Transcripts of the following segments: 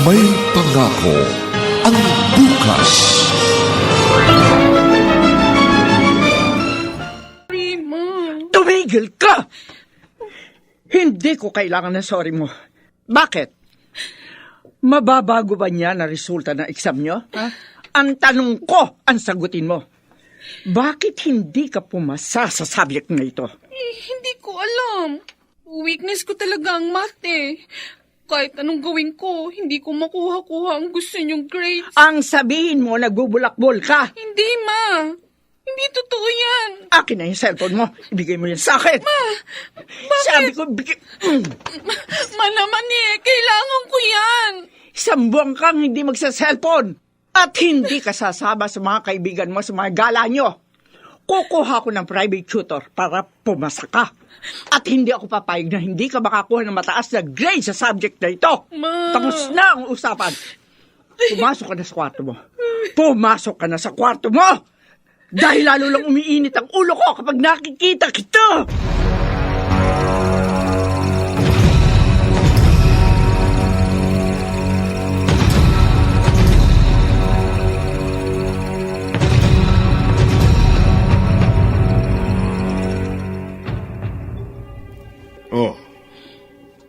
May pangako ang bukas. Rima. Tumigil ka! Hindi ko kailangan ng sorry mo. Bakit? Mababago ba niya na resulta ng exam nyo? Ha? Ang tanong ko, ang sagutin mo. Bakit hindi ka pumasa sa subject na ito? Hindi ko alam. Weakness ko talaga ang math eh. Kahit anong gawin ko, hindi ko makuha-kuha ang gusto niyong grades. Ang sabihin mo, nagbubulakbol ka. Hindi, Ma. Hindi totoo yan. Akin na yung cellphone mo. Ibigay mo yan sa akin. Ma, bakit? Sabi ko, Ma naman eh, kailangan ko yan. Isang buwan kang hindi magsa-cellphone. At hindi ka sasama sa mga kaibigan mo sa mga gala nyo. Kukuha ko ng private tutor para pumasa ka. At hindi ako papayag na hindi ka makakuha ng mataas na grade sa subject na ito. Ma. Tapos na ang usapan. Pumasok ka na sa kwarto mo. Pumasok ka na sa kwarto mo! Dahil lalo lang umiinit ang ulo ko kapag nakikita kita! Oh,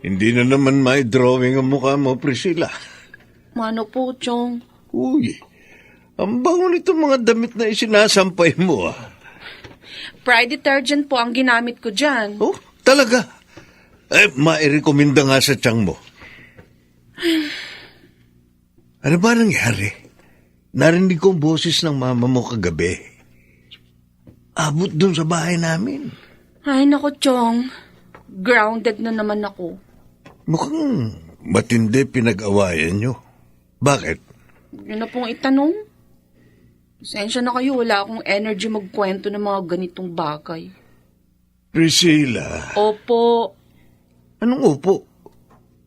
hindi na naman may drawing ang mukha mo, Priscilla. Mano po, Chong? Uy, ang bango nito mga damit na isinasampay mo, ah. Pride detergent po ang ginamit ko dyan. Oh, talaga? Mairekomenda nga sa tiyang mo. Ano ba nangyari? Narinig ko ang boses ng mama mo kagabi. Abot dun sa bahay namin. Ay, nako, Chong. Grounded na naman ako. Mukhang matindi pinag-awayan nyo. Bakit? Yun na pong itanong. Pasensya na kayo, wala akong energy magkwento ng mga ganitong bagay. Priscilla. Opo. Anong upo?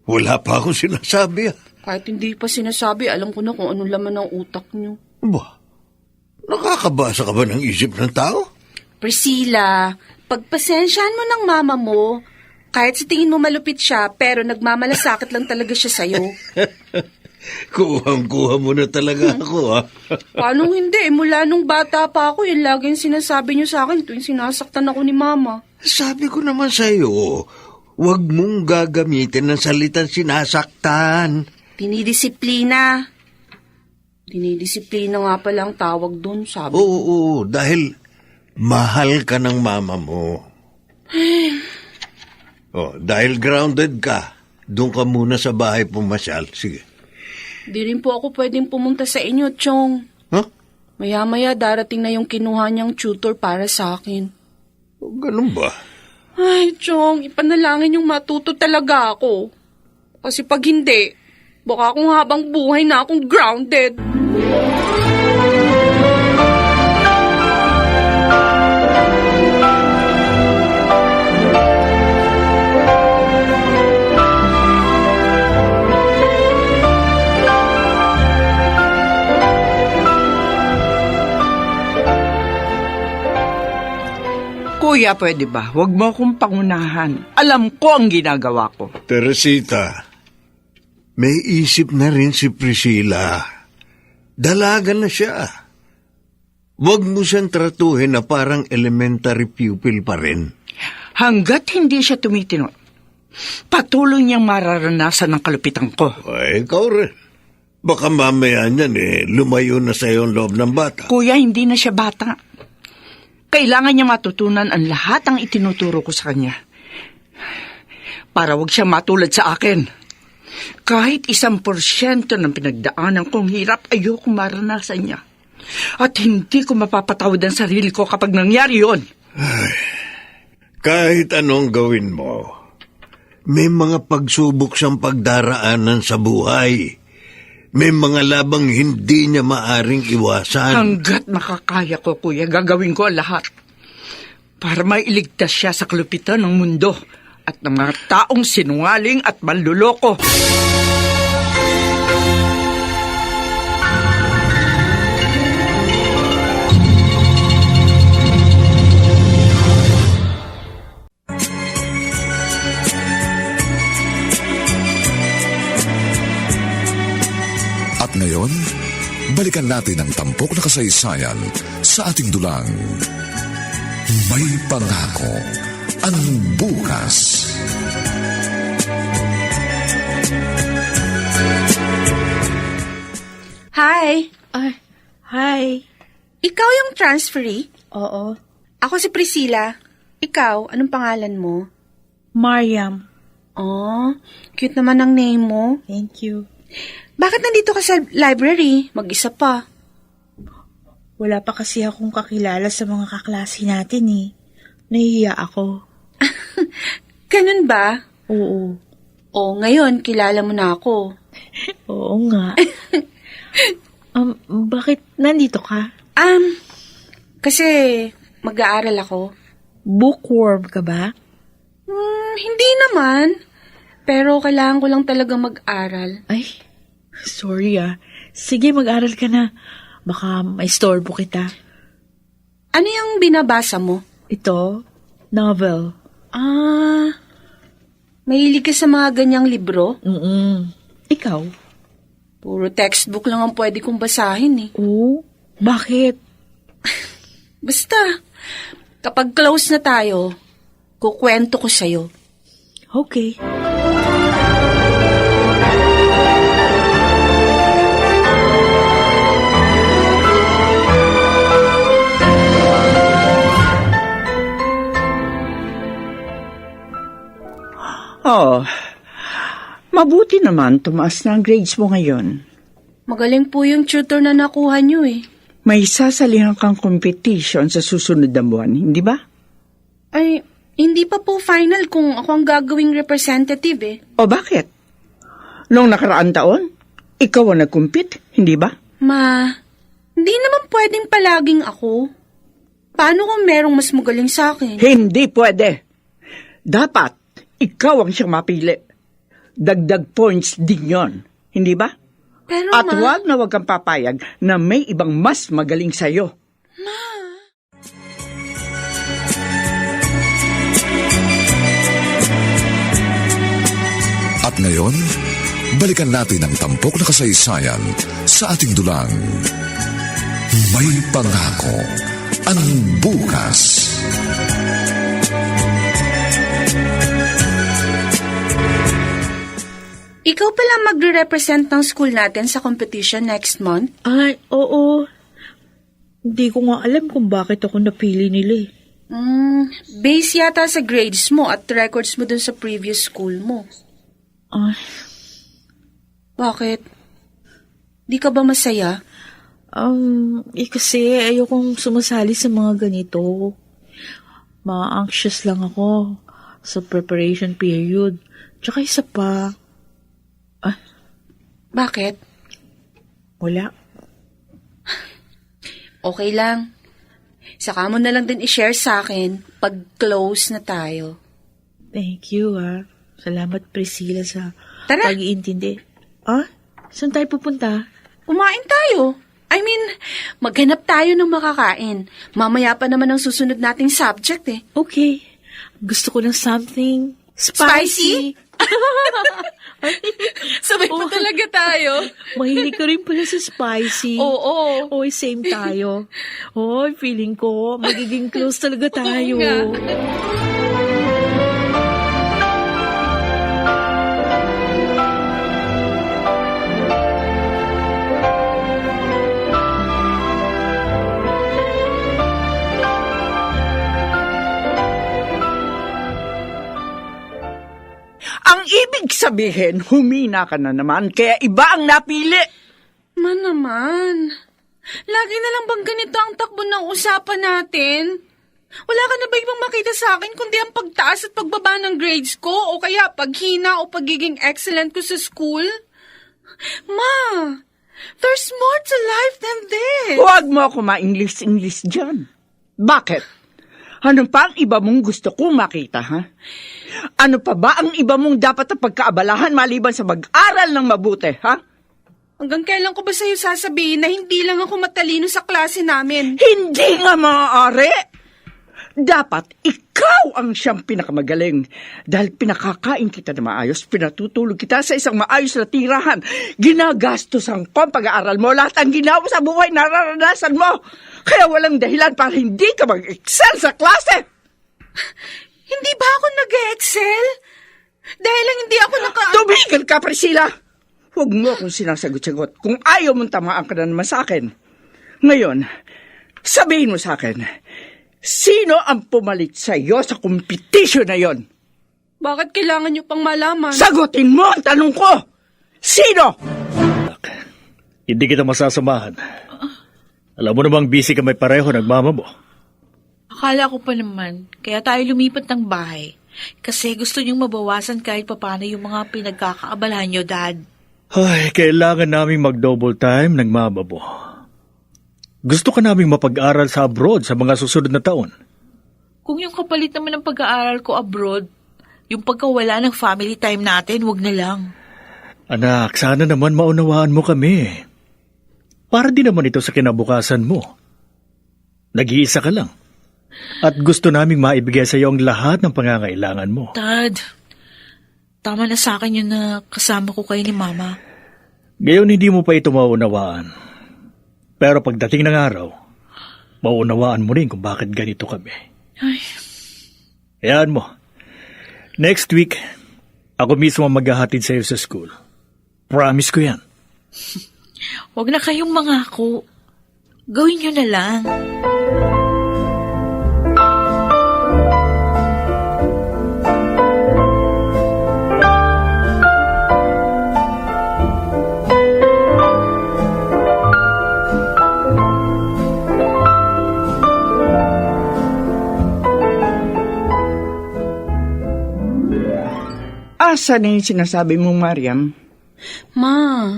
Wala pa akong sinasabi, ah. Kahit hindi pa sinasabi, alam ko na kung anong laman ng utak niyo. Ba? Nakakabasa ka ba ng isip ng tao? Priscilla, pagpasensyahan mo ng mama mo, kahit sa tingin mo malupit siya, pero nagmamalasakit lang talaga siya sa'yo. Kuhang-kuha mo na talaga ako, ha? Paano hindi? Mula nung bata pa ako, yun laging sinasabi niyo sa akin tuwing sinasaktan ako ni mama. Sabi ko naman sa'yo, huwag mong gagamitin ng salitang sinasaktan. Dinidisiplina. Dinidisiplina nga pala ang tawag doon, sabi. Oo, dahil mahal ka ng mama mo. Dahil grounded ka, doon ka muna sa bahay pumasyal. Sige. Di rin po ako pwedeng pumunta sa inyo, Chong. Huh? Maya-maya darating na yung kinuha niyang tutor para sa akin. Ganun ba? Ay, Chong, ipanalangin yung matuto talaga ako. Kasi pag hindi, baka kung habang buhay na akong grounded. Kuya, pwede ba? Huwag mo akong pangunahan. Alam ko ang ginagawa ko. Teresita, may isip na rin si Priscilla. Dalaga na siya. Huwag mo siyang tratuhin na parang elementary pupil pa rin. Hanggat hindi siya tumitino, patuloy niyang mararanasan ng kalupitan ko. Ay, ikaw rin. Baka mamaya niyan lumayo na sa'yo ang loob ng bata. Kuya, hindi na siya bata. Kailangan niya matutunan ang lahat ng itinuturo ko sa kanya. Para wag siya matulad sa akin. Kahit 1% ng pinagdaanan kong hirap, ayokong maranasan niya. At hindi ko mapapatawad ang sarili ko kapag nangyari yun. Ay, kahit anong gawin mo, may mga pagsubok siyang pagdaraanan sa buhay. May mga labang hindi niya maaring iwasan. Hanggat makakaya ko, kuya, gagawin ko ang lahat para mailigtas siya sa kalupitan ng mundo at ng mga taong sinungaling at manluloko. At ngayon, balikan natin ang tampok na kasaysayan sa ating dulang. May pangako ang bukas. Hi! Ay, hi. Ikaw yung transferee? Oo. Ako si Priscilla. Ikaw, anong pangalan mo? Mariam. Oh, cute naman ang name mo. Thank you. Bakit nandito ka sa library? Mag-isa pa. Wala pa kasi akong kakilala sa mga kaklase natin eh. Nahihiya ako. Ganun ba? Oo. O, ngayon, kilala mo na ako. Oo nga. Bakit nandito ka? Kasi mag-aaral ako. Bookworm ka ba? Hindi naman. Pero kailangan ko lang talaga mag-aral. Ay, sorry ah. Sige, mag-aral ka na. Baka maistorbo kita. Ano yung binabasa mo? Ito, novel. Mahilig ka sa mga ganyang libro? Ikaw? Puro textbook lang ang pwede kong basahin eh. Oo? Bakit? Basta, kapag close na tayo, kukwento ko sa'yo. Okay. Oh, mabuti naman tumaas na ang grades mo ngayon. Magaling po yung tutor na nakuha niyo eh. May sasalihan kang competition sa susunod na buwan, hindi ba? Ay, hindi pa po final kung ako ang gagawing representative eh. O bakit? Noong nakaraang taon, ikaw ang nag-compete, hindi ba? Hindi naman pwedeng palaging ako. Paano kung merong mas magaling sa akin? Hindi pwede. Dapat, ikaw ang siyang mapili. Dagdag points din yon, hindi ba? Pero At huwag na huwag kang papayag na may ibang mas magaling sa'yo. At ngayon, balikan natin ang tampok na kasaysayan sa ating dulang. May pangako ang bukas. Ikaw pala magre-represent ng school natin sa competition next month? Ay, oo. Hindi ko nga alam kung bakit ako napili nila eh. Base yata sa grades mo at records mo dun sa previous school mo. Ay, Bakit? Di ka ba masaya? kasi ayokong sumasali sa mga ganito. Ma-anxious lang ako sa preparation period. Tsaka isa pa, Bakit? wala. Okay lang. Saka mo na lang din i-share sa akin pag close na tayo. Thank you ah. Salamat Priscilla sa Tara. pag-iintindi. Saan tayo pupunta? Kumain tayo. I mean, maghanap tayo ng makakain. Mamaya pa naman ang susunod nating subject eh. Okay. Gusto ko ng something Spicy? Sabay pa Oh. talaga tayo. Mahilig ka rin pala sa spicy. Oo. Oy, same tayo. Oy, feeling ko, magiging close talaga tayo. nga. Ang ibig sabihin, humina ka na naman, kaya iba ang napili. Naman. Lagi na lang bang ganito ang takbo ng usapan natin? Wala ka na ba ibang makita sa akin kundi ang pagtaas at pagbaba ng grades ko o kaya paghina o pagiging excellent ko sa school? Ma, there's more to life than this. Huwag mo ako ma-English dyan. Bakit? Ano pa ang iba mong gusto kong makita, ha? Ano pa ba ang iba mong dapat na pagkaabalahan maliban sa mag-aral ng mabuti, ha? Hanggang kailan ko ba sa'yo sasabihin na hindi lang ako matalino sa klase namin? Hindi nga maaari. Dapat ikaw ang siyang pinakamagaling. Dahil pinakakain kita na maayos, pinatutulog kita sa isang maayos na tirahan. Ginagastosan ko ang pag-aaral mo. Lahat ang ginawa sa buhay nararanasan mo. Kaya walang dahilan para hindi ka mag-excel sa klase. Hindi ba ako nag-excel? Dahil lang hindi ako Tumigil ka, Priscilla! Huwag mo akong sinasagot-sagot kung ayaw mong tamaan ka na naman sa akin. Ngayon, sabihin mo sa akin, sino ang pumalit sa iyo sa kompetisyon na yon? Bakit kailangan niyo pang malaman? Sagutin mo ang tanong ko! Sino? Hindi kita masasamahan. Alam mo namang busy ka may pareho ng mama mo. Akala ko pa naman, kaya tayo lumipat ng bahay. Kasi gusto niyong mabawasan kahit papano yung mga pinagkakaabalahan niyo, Dad. Ay, kailangan naming mag-double time ng mama mo. Gusto ka naming mapag-aral sa abroad sa mga susunod na taon. Kung yung kapalit naman ng pag-aaral ko abroad, yung pagkawala ng family time natin, wag na lang. Anak, sana naman maunawaan mo kami. Para din naman ito sa kinabukasan mo. Nag-iisa ka lang. At gusto naming maibigay sa iyo ang lahat ng pangangailangan mo. Dad, tama na sa akin yun na kasama ko kayo ni Mama. Ngayon hindi mo pa ito maunawaan. Pero pagdating ng araw, maunawaan mo rin kung bakit ganito kami. Ay. Hayaan mo. Next week, ako mismo ang maghahatid sa iyo sa school. Promise ko yan. Huwag na kayong mangako. Gawin nyo na lang. Asa na yung sinasabi mong Mariam? Ma,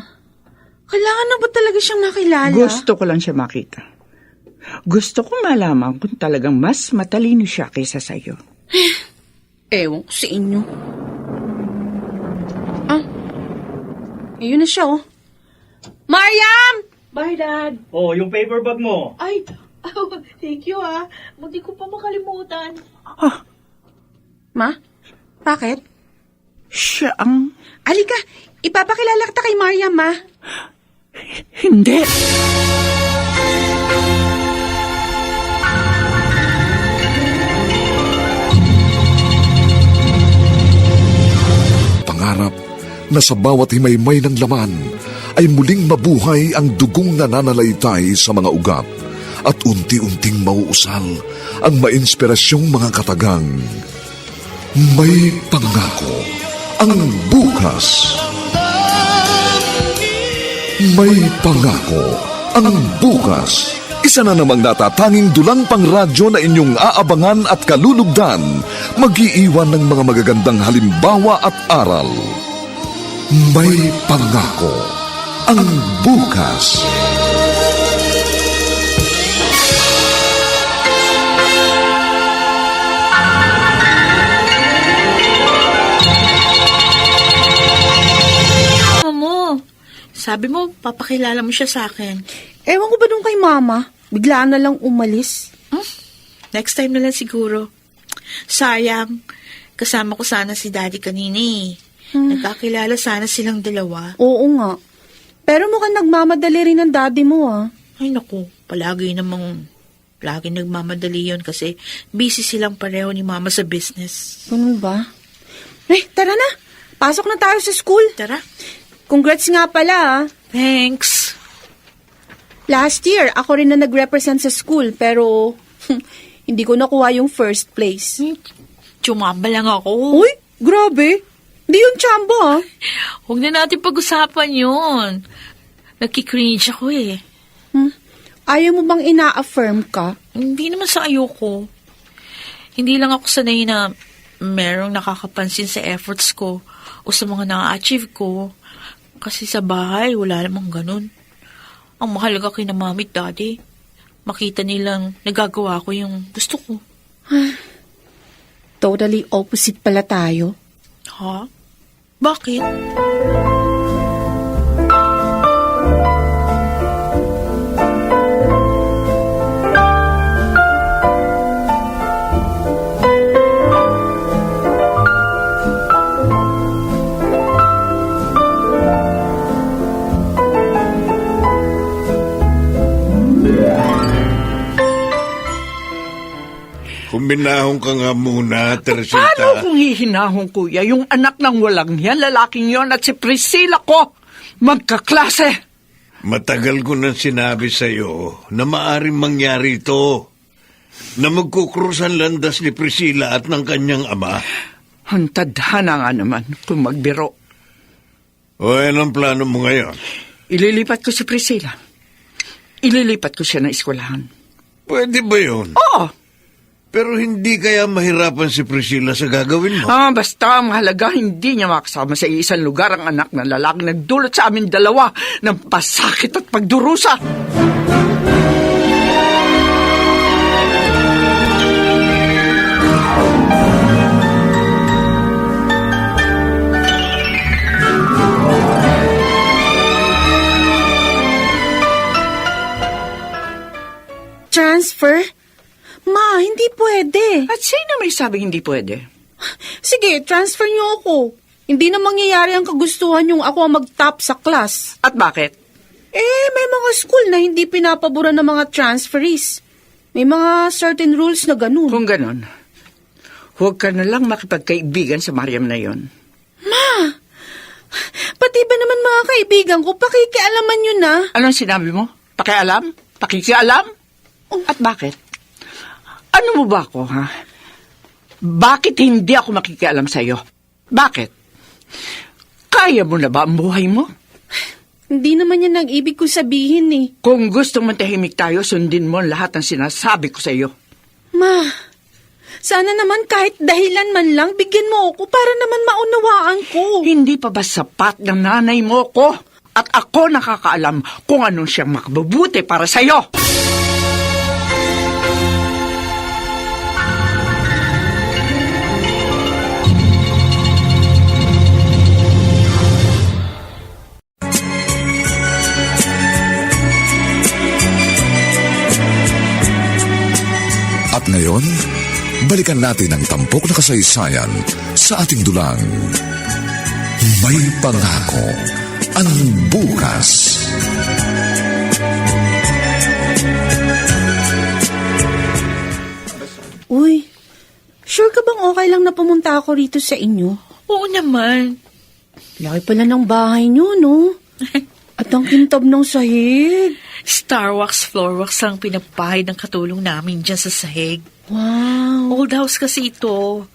kailangan na ba talaga siyang makilala? Gusto ko lang siya makita. Gusto ko malaman kung talagang mas matalino siya kaysa sa'yo. Ewan ko sa inyo. Ah, ayun na siya, oh. Mariam! Bye, Dad. Oh, yung paper bag mo. Ay, thank you, Hindi ko pa makalimutan. Ma, bakit? Siya ang... Alika, ipapakilala kita kay Mariam, ma. Hindi. Pangarap na sa bawat himaymay ng laman ay muling mabuhay ang dugong nananalaytay sa mga ugat at unti-unting mauusal ang mainspirasyong mga katagang may pangako ang bukas. May pangako ang bukas. Isa na namang natatanging dulang pangradyo na inyong aabangan at kalulugdan, mag-iiwan ng mga magagandang halimbawa at aral. May pangako ang bukas. Sabi mo, papakilala mo siya sa akin. Ewan ko ba nung kay Mama? Biglaan na lang umalis. Next time na lang siguro. Sayang, kasama ko sana si Daddy kanina eh. Nagkakilala sana silang dalawa. Oo nga. Pero mukhang nagmamadali rin ang daddy mo, ah. Ay naku, palagi nagmamadali yun kasi busy silang pareho ni Mama sa business. Ganun ba? Tara na. Pasok na tayo sa school. Tara. Congrats nga pala, ah. Thanks. Last year, ako rin na nag-represent sa school, pero hindi ko nakuha yung first place. Tsumamba lang ako. Uy, grabe. Hindi yung chambo, ah. Huwag na natin pag-usapan yun. Nagki-cringe ako eh. Ayaw mo bang ina-affirm ka? Hindi naman sa ayoko. Hindi lang ako sanay na merong nakakapansin sa efforts ko o sa mga na-achieve ko. Kasi sa bahay, wala namang ganun. Ang mahalaga kina Mami at Daddy, makita nilang nagagawa ko yung gusto ko. Totally opposite pala tayo. Ha? Bakit? Kuminahon ka nga muna, Teresita. Paano kung hihinahon, kuya, yung anak ng walang yan, lalaking yon at si Priscilla ko, magkaklase? Matagal ko nang sinabi sa'yo na maaring mangyari ito. Na magkukrusan landas ni Priscilla at ng kanyang ama. Ang tadhana nga naman kung magbiro. O yan ang plano mo ngayon? Ililipat ko si Priscilla. Ililipat ko siya ng eskwelahan. Pwede ba yun? Oo. Pero hindi kaya mahirapan si Priscilla sa gagawin mo? Basta ang mahalaga, hindi niya makasama sa isang lugar ang anak ng lalaking nagdulot sa amin dalawa ng pasakit at pagdurusa. Transfer? Ma, hindi pwede. At sino may sabing hindi pwede? Sige, transfer niyo ako. Hindi na mangyayari ang kagustuhan yung ako ang mag-top sa class. At bakit? May mga school na hindi pinapabura ng mga transferees. May mga certain rules na ganun. Kung ganon, huwag ka na lang makipagkaibigan sa Mariam na yon. Pati ba naman mga kaibigan ko, pakikialaman nyo na. Anong sinabi mo? Pakialam? Pakikialam? At bakit? Ano mo ba ako, ha? Bakit hindi ako makikialam sa'yo? Bakit? Kaya mo na ba ang buhay mo? Hindi naman yan ang ibig ko sabihin eh. Kung gusto mo tahimik tayo, sundin mo lahat ng sinasabi ko sa'yo. Ma, sana naman kahit dahilan man lang, bigyan mo ako para naman maunawaan ko. Hindi pa ba sapat ng nanay mo ko? At ako nakakaalam kung anong siyang makabubuti para sa'yo. At ngayon, balikan natin ang tampok na kasaysayan sa ating dulang. May pangako ang bukas. Uy, sure ka bang okay lang na pumunta ako rito sa inyo? Oo naman. Laki pala ng bahay nyo, no? At ang kintab ng sahig. Starwax, floorwax ang pinapahid ng katulong namin dyan sa sahig. Wow. Old house kasi ito.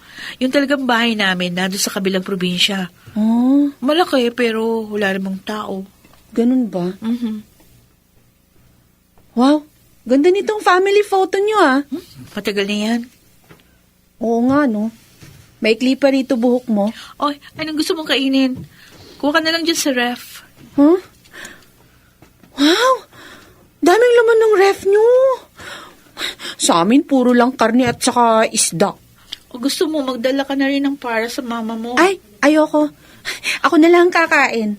Yung talagang bahay namin nandun sa kabilang probinsya. Oh, Malaki pero wala namang tao. ganun ba? Mhm. Wow, ganda nitong family photo nyo ah. Matagal na yan. Oo nga, no? May pa rito buhok mo. Oy, anong gusto mong kainin? Kuha ka na lang dyan sa ref. Huh? Wow! Daming laman ng ref nyo. Sa amin, puro lang karne at saka isda. O gusto mo, magdala ka na rin ng para sa mama mo. Ay, ayoko. Ako na lang kakain.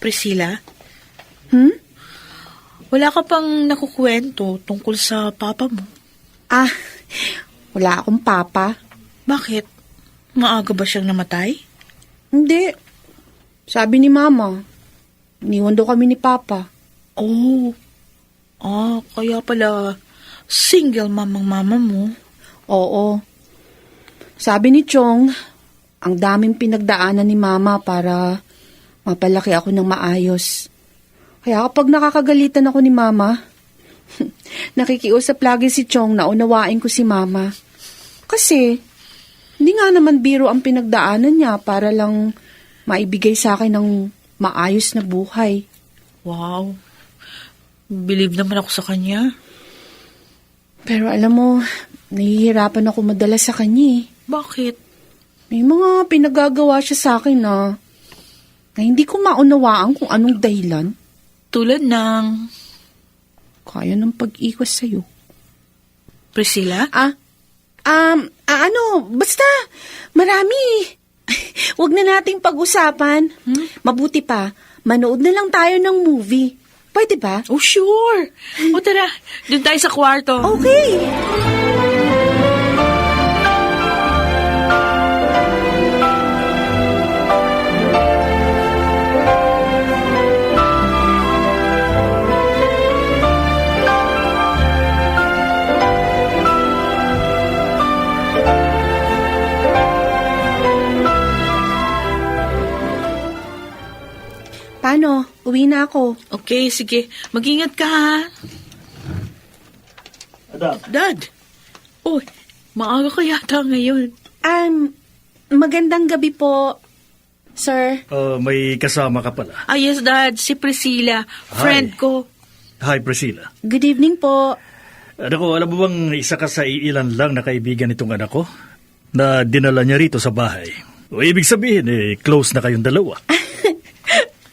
Priscilla, Hmm? wala ka pang nakukwento tungkol sa papa mo. Wala akong papa. Bakit? Maaga ba siyang namatay? Hindi. Sabi ni mama, iniwan daw kami ni papa. Oh. Kaya pala single mamang mama mo. Oo. Sabi ni Chong, ang daming pinagdaanan ni mama para mapalaki ako ng maayos. Kaya kapag nakakagalitan ako ni mama, nakikiusap lagi si Chong na unawain ko si mama. Kasi, hindi nga naman biro ang pinagdaanan niya para lang maibigay sa akin ng maayos na buhay. Wow. Believe naman ako sa kanya. Pero alam mo, nahihirapan ako madalas sa kanya eh. Bakit? May mga pinagagawa siya sa akin na hindi ko maunawaan kung anong dahilan. Tulad ng Kaya ng pag-ikos sa'yo. Priscilla? Basta, marami. Huwag na nating pag-usapan. Mabuti pa, manood na lang tayo ng movie. Pwede ba? Oh, sure. O tara, doon tayo sa kwarto. Okay. Paano? Uwi na ako. Okay, sige. Mag-ingat ka, ha? Dad. Oh, maaga ka yata ngayon. Magandang gabi po, sir. May kasama ka pala. Ah, yes, Dad. Si Priscilla. Friend Hi. ko. Hi, Priscilla. Good evening po. Alam mo bang isa ka sa iilan lang na kaibigan nitong anak ko na dinala niya rito sa bahay? O ibig sabihin, close na kayong dalawa.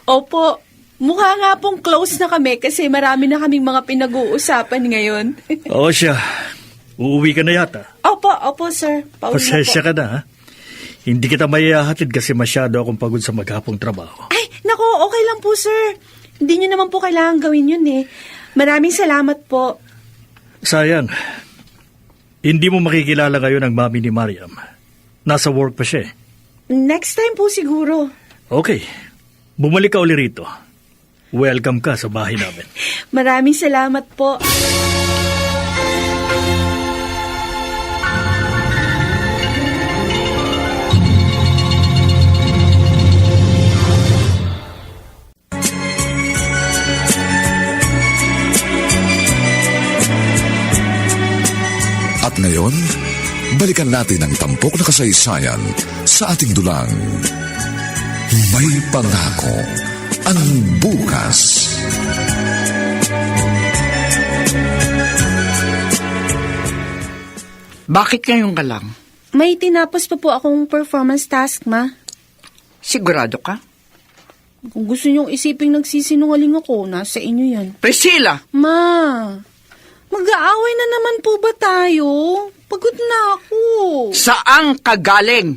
Opo, mukha nga pong close na kami kasi marami na kaming mga pinag-uusapan ngayon. Oo siya. Uuwi ka na yata. Opo, sir. Pauwi na Pasensya po. ka na, ha? Hindi kita mayahatid kasi masyado akong pagod sa maghapong trabaho. Ay, nako, okay lang po, sir. Hindi nyo naman po kailangan gawin yun eh. Maraming salamat po. Sayang. Hindi mo makikilala ngayon ang mami ni Mariam. Nasa work pa siya eh. Next time po siguro. Okay. Bumalik ka uli rito. Welcome ka sa bahay namin. Maraming salamat po. At ngayon, balikan natin ang tampok na kasaysayan sa ating dulang. May pangako ang bukas. Bakit ngayon ka lang? May tinapos pa po akong performance task, ma. Sigurado ka? Kung gusto nyong isiping nagsisinungaling ako, nasa inyo yan. Priscilla! Ma, mag-aaway na naman po ba tayo? Pagod na ako. Saan ka galing?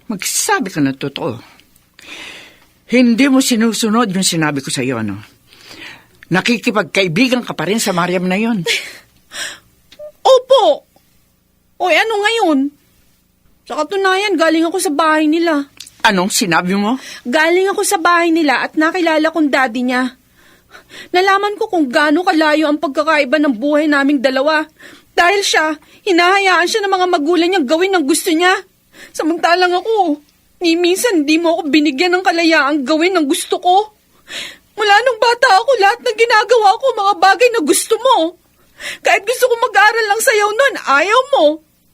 Magsabi ka ng totoo. Hindi mo sinusunod yung sinabi ko sa iyo, ano? Nakikipagkaibigan ka pa rin sa Mariam na yon. Opo! Oy, ano ngayon? Sa katunayan, galing ako sa bahay nila. Anong sinabi mo? Galing ako sa bahay nila at nakilala kong daddy niya. Nalaman ko kung gaano kalayo ang pagkakaiba ng buhay naming dalawa. Dahil siya, hinahayaan siya ng mga magulang niya gawin ang gusto niya. Samantalang ako, ni minsan di mo ako binigyan ng kalayaang gawin ang gusto ko. Mula nung bata ako, lahat ng ginagawa ko, mga bagay na gusto mo. Kahit gusto ko mag-aral lang sayaw nun, ayaw mo.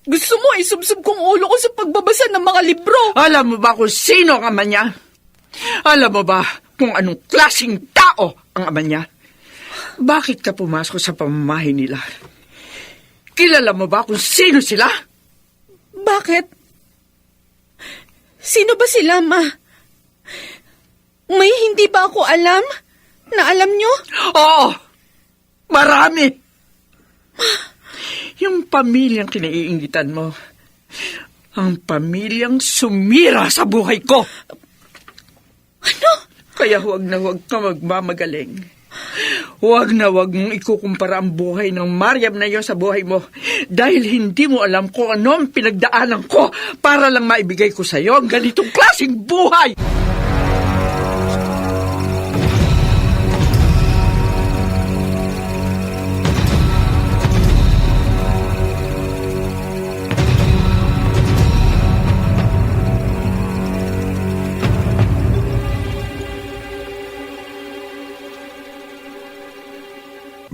Gusto mo, isubsob kong ulo ko sa pagbabasa ng mga libro. Alam mo ba kung sino ang ama niya? Alam mo ba kung anong klaseng tao ang ama niya? Bakit ka pumasok sa pamamahay nila? Kilala mo ba kung sino sila? Bakit? Sino ba sila, ma? May hindi ba ako alam? Na alam nyo? Oo! Marami! Yung pamilyang kinaiingitan mo. Ang pamilyang sumira sa buhay ko. Ano? Kaya huwag na huwag ka magmamagaling. Huwag na huwag mong ikukumpara ang buhay ng Mariam na yun sa buhay mo. Dahil hindi mo alam kung ano ang pinagdaanan ko para lang maibigay ko sa iyo ang ganitong klaseng buhay.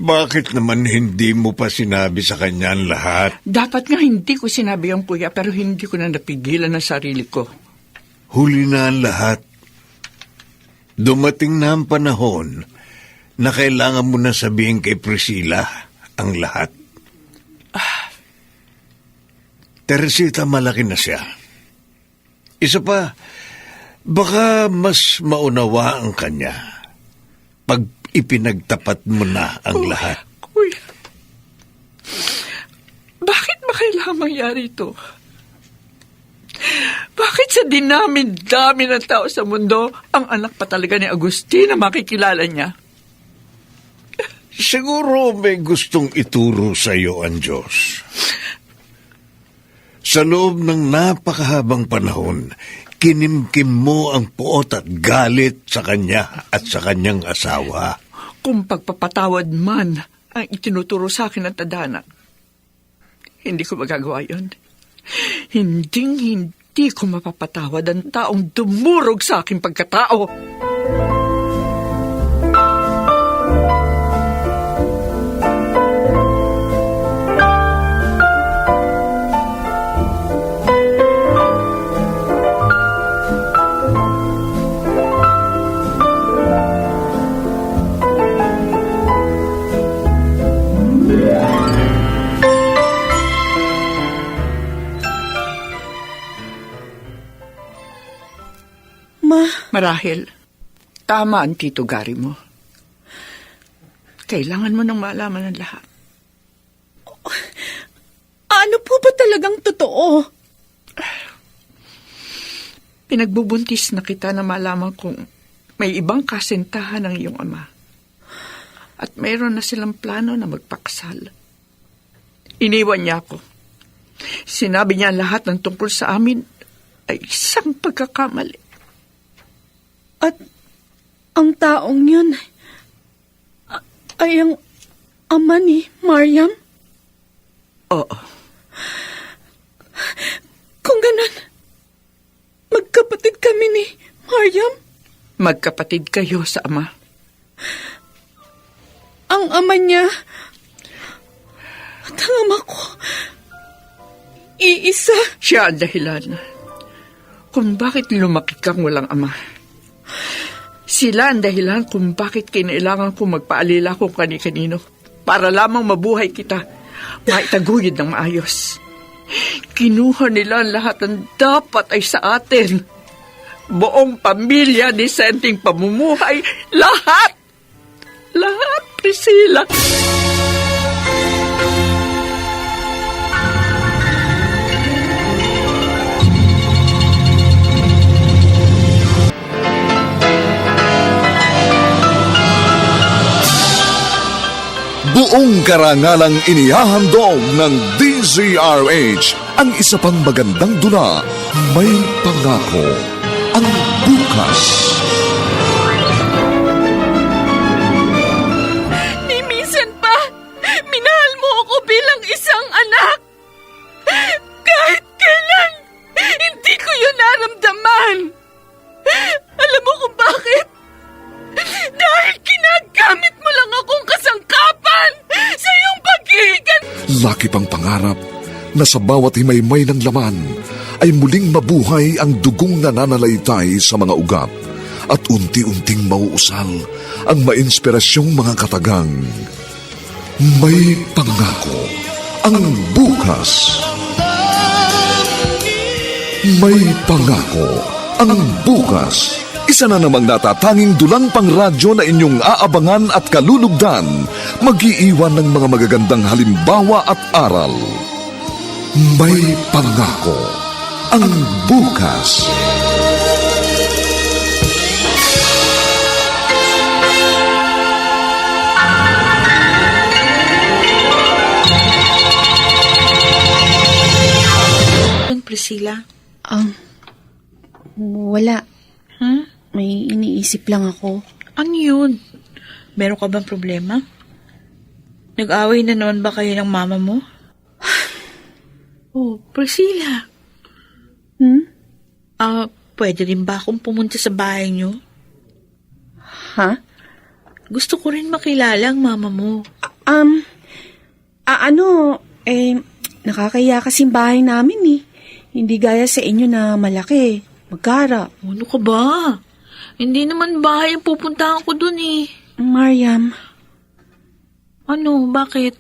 Bakit naman hindi mo pa sinabi sa kanya ang lahat? Dapat nga hindi ko sinabi ang kuya pero hindi ko na napigilan ang sarili ko. Huli na ang lahat. Dumating na ang panahon na kailangan mo na sabihin kay Priscilla ang lahat. Teresita, malaki na siya. Isa pa, baka mas maunawa ang kanya pag ipinagtapat mo na ang lahat. Kuya, bakit ba kailangan mangyari ito? Bakit sa dinami-dami ng tao sa mundo, ang anak pa talaga ni Agustina makikilala niya? Siguro may gustong ituro sa iyo ang Diyos. Sa loob ng napakahabang panahon, kinimkim mo ang puot at galit sa kanya at sa kanyang asawa. Kung pagpapatawad man ang itinuturo sa akin ng tadhana, hindi ko magagawa yun. Hindi ko mapapatawad ang taong dumurog sa aking pagkatao. Ma, Marahil, tama ang Tito Gary mo. Kailangan mo nang malaman ang lahat. ano po ba talagang totoo? Pinagbubuntis na kita na malaman kung may ibang kasintahan ng iyong ama. At mayroon na silang plano na magpakasal. Iniwan niya ako. Sinabi niya lahat ng tungkol sa amin ay isang pagkakamali. At ang taong yun ay ang ama ni Mariam? Oo. Kung ganun, magkapatid kami ni Mariam? Magkapatid kayo sa ama. Ang ama niya at ang ama ko, iisa. Siya ang dahilan kung bakit lumaki kang walang ama. Sila ang dahilan kung bakit kinailangan kong magpaalila kung kani-kanino para lamang mabuhay kita, maitaguyod ng maayos. Kinuha nila ang lahat ng dapat ay sa atin. Buong pamilya, disenteng pamumuhay, lahat! Lahat, Priscilla! Buong karangalang inihahandog ng DZRH ang isa pang magandang dula, May Pangako, ang bukas. Ni minsan pa, minahal mo ako bilang isang anak. Kahit kailan, hindi ko yun naramdaman. Alam mo kung bakit? Dahil ginagamit mo lang akong kasangkapan sa iyong paghihigan. Laki pang pangarap na sa bawat himaymay ng laman ay muling mabuhay ang dugong nananalaytay sa mga ugat at unti-unting mauusal ang mainspirasyong mga katagang. May Pangako, ang bukas. May Pangako, ang bukas. Isa na namang natatanging dulang pang radyo na inyong aabangan at kalulugdan, mag-iiwan ng mga magagandang halimbawa at aral. May Pangako, ang bukas. Priscilla? Wala. Huh? May iniisip lang ako. Ano yun? Meron ka bang problema? Nag-away na naman ba kayo ng mama mo? Oh, Priscilla. Pwede rin ba akong pumunta sa bahay niyo? Ha? Gusto ko rin makilala ang mama mo. Nakakaya kasing bahay namin eh. Hindi gaya sa inyo na malaki, magkara. Ano ka ba? Hindi naman bahay ang pupuntahan ko dun eh. Mariam, Ano? Bakit?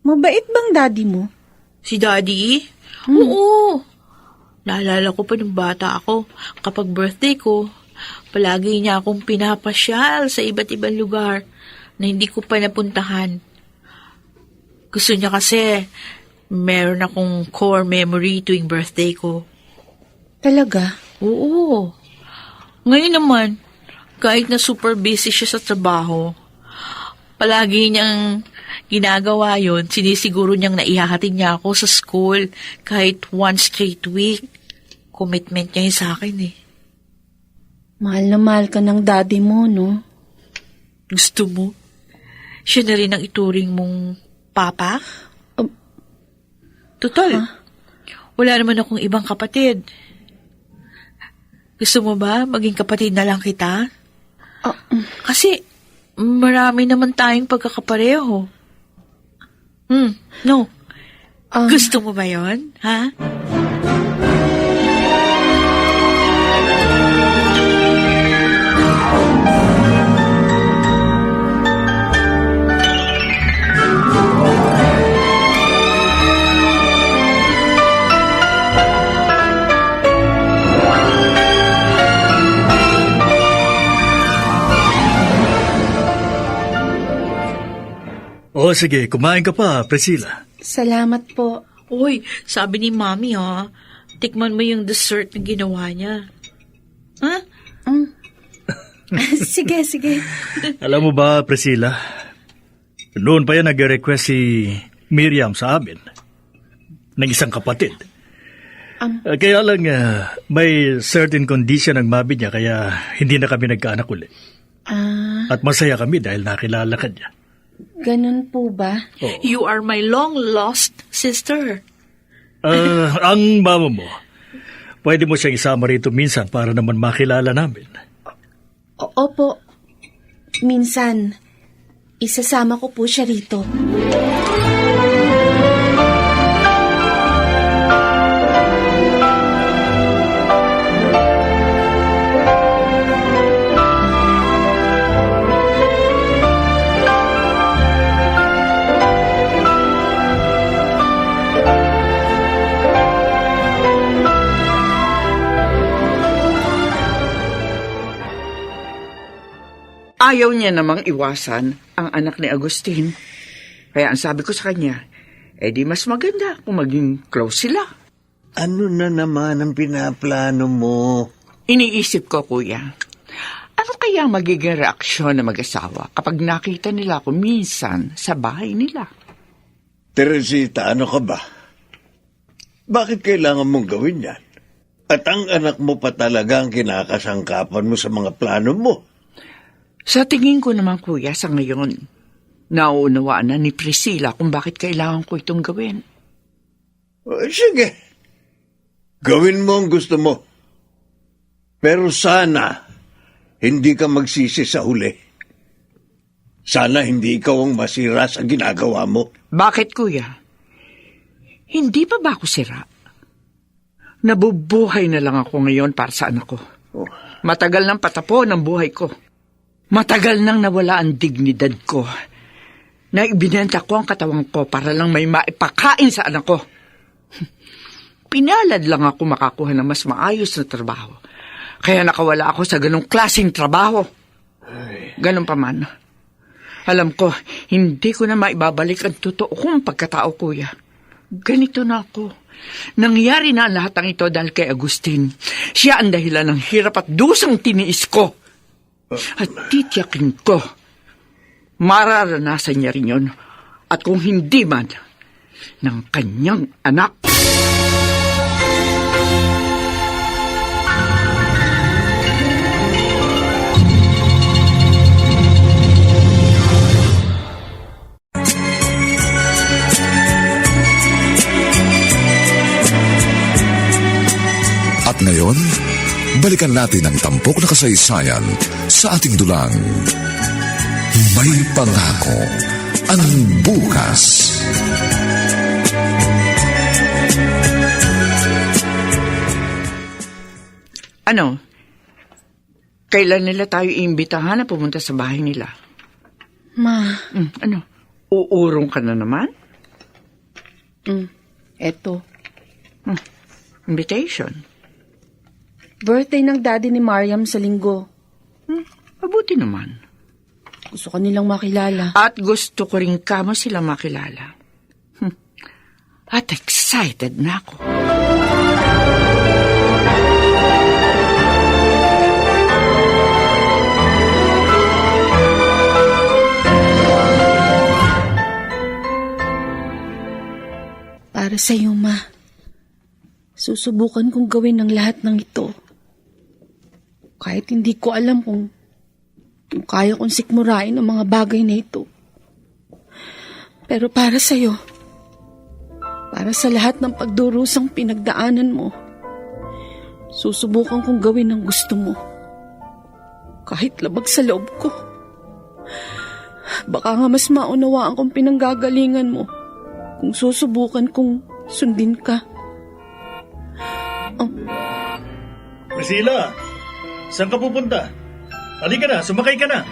mabait bang daddy mo? Si Daddy? Oo. Naalala ko pa nung bata ako. Kapag birthday ko, palagi niya akong pinapasyal sa iba't ibang lugar na hindi ko pa napuntahan. Gusto niya kasi meron akong core memory tuwing birthday ko. Talaga? Oo. Ngayon naman, kahit na super busy siya sa trabaho, palagi niyang ginagawa yon, sinisiguro niyang naihahatid niya ako sa school kahit one straight week. Commitment niya yun sa akin eh. Mahal na mahal ka ng daddy mo, no? Gusto mo? Siya na rin ang ituring mong papa? Total, wala naman akong ibang kapatid. Gusto mo ba maging kapatid na lang kita? Kasi marami naman tayong pagkakapareho. No. Gusto mo ba yon, ha? O sige, kumain ka pa, Priscilla. Salamat po. Uy, sabi ni Mami ha, tikman mo yung dessert na ginawa niya. Ha? Sige, sige. Alam mo ba, Priscilla, noon pa yan nag-request si Miriam sa amin ng isang kapatid. Kaya lang may certain condition ang mami niya kaya hindi na kami nagkaanak ulit. At masaya kami dahil nakilala ka niya. Ganun po ba? You are my long-lost sister. Ang mama mo, pwede mo siyang isama rito minsan para naman makilala namin. Opo. Minsan, isasama ko po siya rito. Ayaw niya namang iwasan ang anak ni Agustin. Kaya ang sabi ko sa kanya, di mas maganda kung maging close sila. Ano na naman ang pinaplano mo? Iniisip ko, kuya, ano kaya magiging reaksyon ng mag-asawa kapag nakita nila ako minsan sa bahay nila? Teresita, ano ka ba? Bakit kailangan mong gawin yan? At ang anak mo pa talaga ang kinakasangkapan mo sa mga plano mo. Sa tingin ko naman, kuya, sa ngayon, nauunawaan na ni Priscilla kung bakit kailangan ko itong gawin. Sige, gawin mo ang gusto mo. Pero sana, hindi ka magsisi sa huli. Sana hindi ikaw ang masira sa ginagawa mo. Bakit, kuya? Hindi pa ba ako sira? Nabubuhay na lang ako ngayon para sa anak ko. Matagal nang patapon ang buhay ko. Matagal nang nawala ang dignidad ko. Na ibinenta ko ang katawan ko para lang may maipakain sa anak ko. Pinalad lang ako makakuha ng mas maayos na trabaho. Kaya nakawala ako sa ganong klaseng trabaho. Ganon pa man. Alam ko, hindi ko na maibabalik ang totoo kong pagkatao, kuya. Ganito na ako. Nangyari na ang lahat ng ito dahil kay Agustin. Siya ang dahilan ng hirap at dusang tiniis ko. At titiyakin ko, mararanasan niya rin yun. At kung hindi man, ng kanyang anak. At ngayon, balikan natin ang tampok na kasaysayan sa ating dulang. May pangako ang bukas. Ano? Kailan nila tayo iimbitahan na pumunta sa bahay nila? Ma, Ano? Uurong ka na naman? eto. Invitation? Birthday ng daddy ni Mariam sa linggo. Mabuti naman. Gusto ko nilang makilala. At gusto ko rin kamo sila makilala. At excited na ako. Para sa'yo, Ma. Susubukan kong gawin ang lahat ng ito. Kahit hindi ko alam kung kaya kong sikmurain ang mga bagay na ito. Pero para sa'yo, para sa lahat ng pagdurusang pinagdaanan mo, susubukan kong gawin ang gusto mo. kahit labag sa loob ko. Baka nga mas maunawaan kong pinanggagalingan mo kung susubukan kong sundin ka. Priscilla, saan ka pupunta? Halika na, sumakay ka na.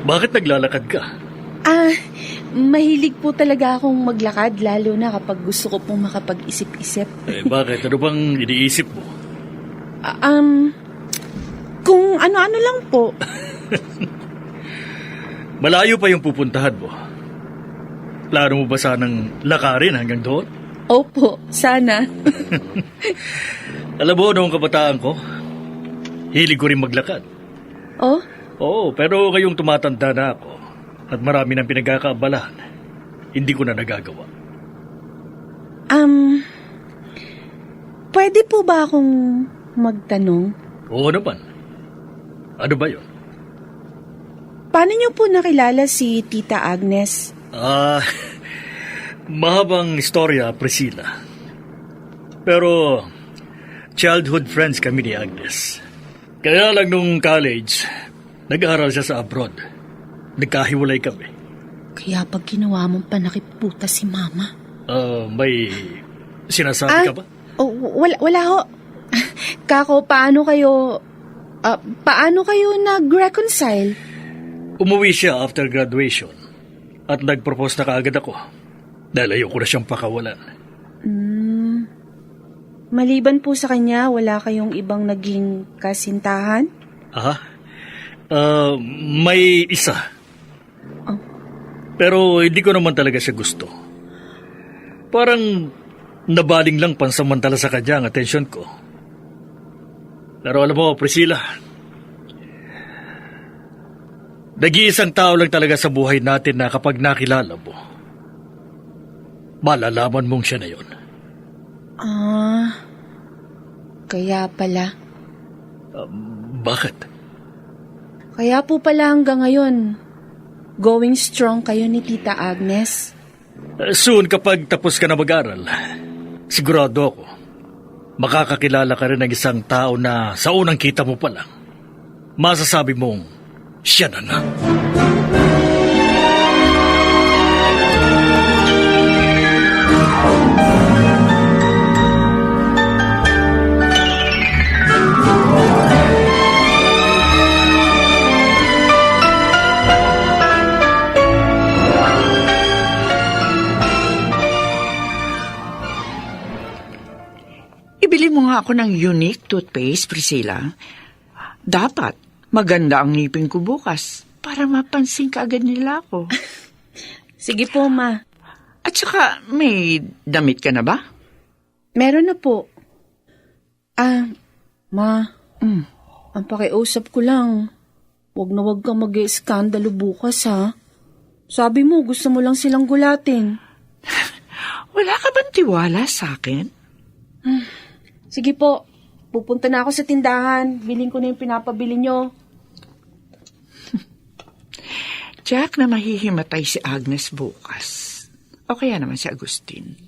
Bakit naglalakad ka? Mahilig po talaga akong maglakad lalo na kapag gusto ko pong makapag-isip-isip. Bakit? Ano bang iniisip mo? Kung ano-ano lang po. Malayo pa yung pupuntahan mo. Plano mo ba sanang lakarin hanggang doon? Opo, sana. Alam mo, noong kabataan ko, hilig ko rin maglakad. Oh? Oo, pero ngayong tumatanda na ako at marami ng pinagkakaabalahan, hindi ko na nagagawa. Pwede po ba akong magtanong? Oo naman. Ano ba yun? Paano niyo po nakilala si Tita Agnes? Mahabang istorya, Priscilla. Pero childhood friends kami ni Agnes. Kaya lang nung college, nag-aaral siya sa abroad. Nagkahiwalay kami. Kaya pag ginawa mong panakipputa si Mama? May sinasabi ka ba? Wala ho. Kako, paano kayo nag-reconcile? Umuwi siya after graduation at nag-propose na kaagad ako dahil ayoko na siyang pakawalan. Maliban po sa kanya, wala kayong ibang naging kasintahan? May isa. Pero hindi ko naman talaga siya gusto. Parang nabaling lang pansamantala sa kanya ang atensyon ko. Pero alam mo, Priscilla, nag-iisang tao lang talaga sa buhay natin na kapag nakilala mo, malalaman mong siya na yun. Kaya pala. Bakit? Kaya po pala hanggang ngayon, going strong kayo ni Tita Agnes. Soon, kapag tapos ka na mag-aral, sigurado ako, makakakilala ka rin ng isang tao na sa unang kita mo pa lang, masasabi mong siya na nga. Ibili mo nga ako ng unique toothpaste, Priscilla. Dapat maganda ang ngipin ko bukas para mapansin ka agad nila ako. Sige po, Ma. At saka, may damit ka na ba? Meron na po. Ma. Ang pakiusap ko lang, wag kang mag-ieskandalo bukas, ha? Sabi mo, gusto mo lang silang gulatin. Wala ka bang tiwala sa akin? Sige po, pupunta na ako sa tindahan. Bilhin ko na yung pinapabili nyo. Jack, na mahihimatay si Agnes bukas. O kaya naman si Agustin.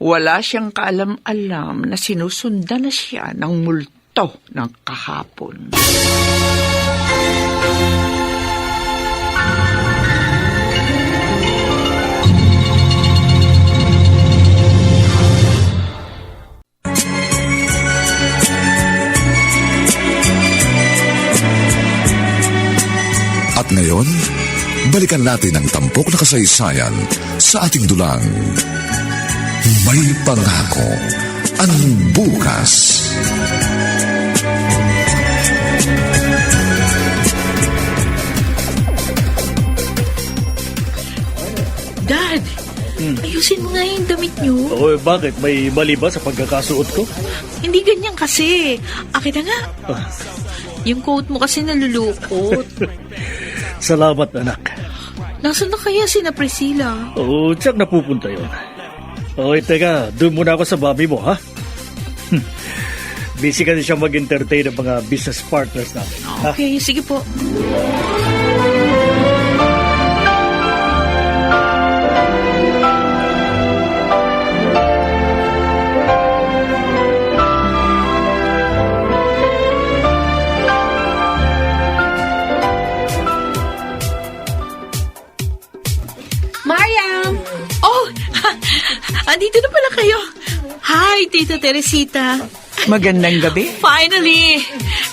Wala siyang kaalam-alam na sinusundan na siya ng multo ng kahapon. At ngayon, balikan natin ang tampok na kasaysayan sa ating dulang. May pangako ang bukas. Dad, ayusin mo nga yung damit niyo. Bakit? May mali ba sa pagkakasuot ko? Hindi ganyan kasi. Akin na nga. Yung coat mo kasi nalulukot. Salamat, anak. Nasaan na kaya si na Priscilla? Tiyak napupunta yun. Teka, doon muna ako sa babi mo, ha? Busy kasi siya mag-entertain ng mga business partners natin. Ha? Okay, sige po. Mariam! Oh, andito na pala kayo. Hi, Tita Teresita. Magandang gabi. Finally!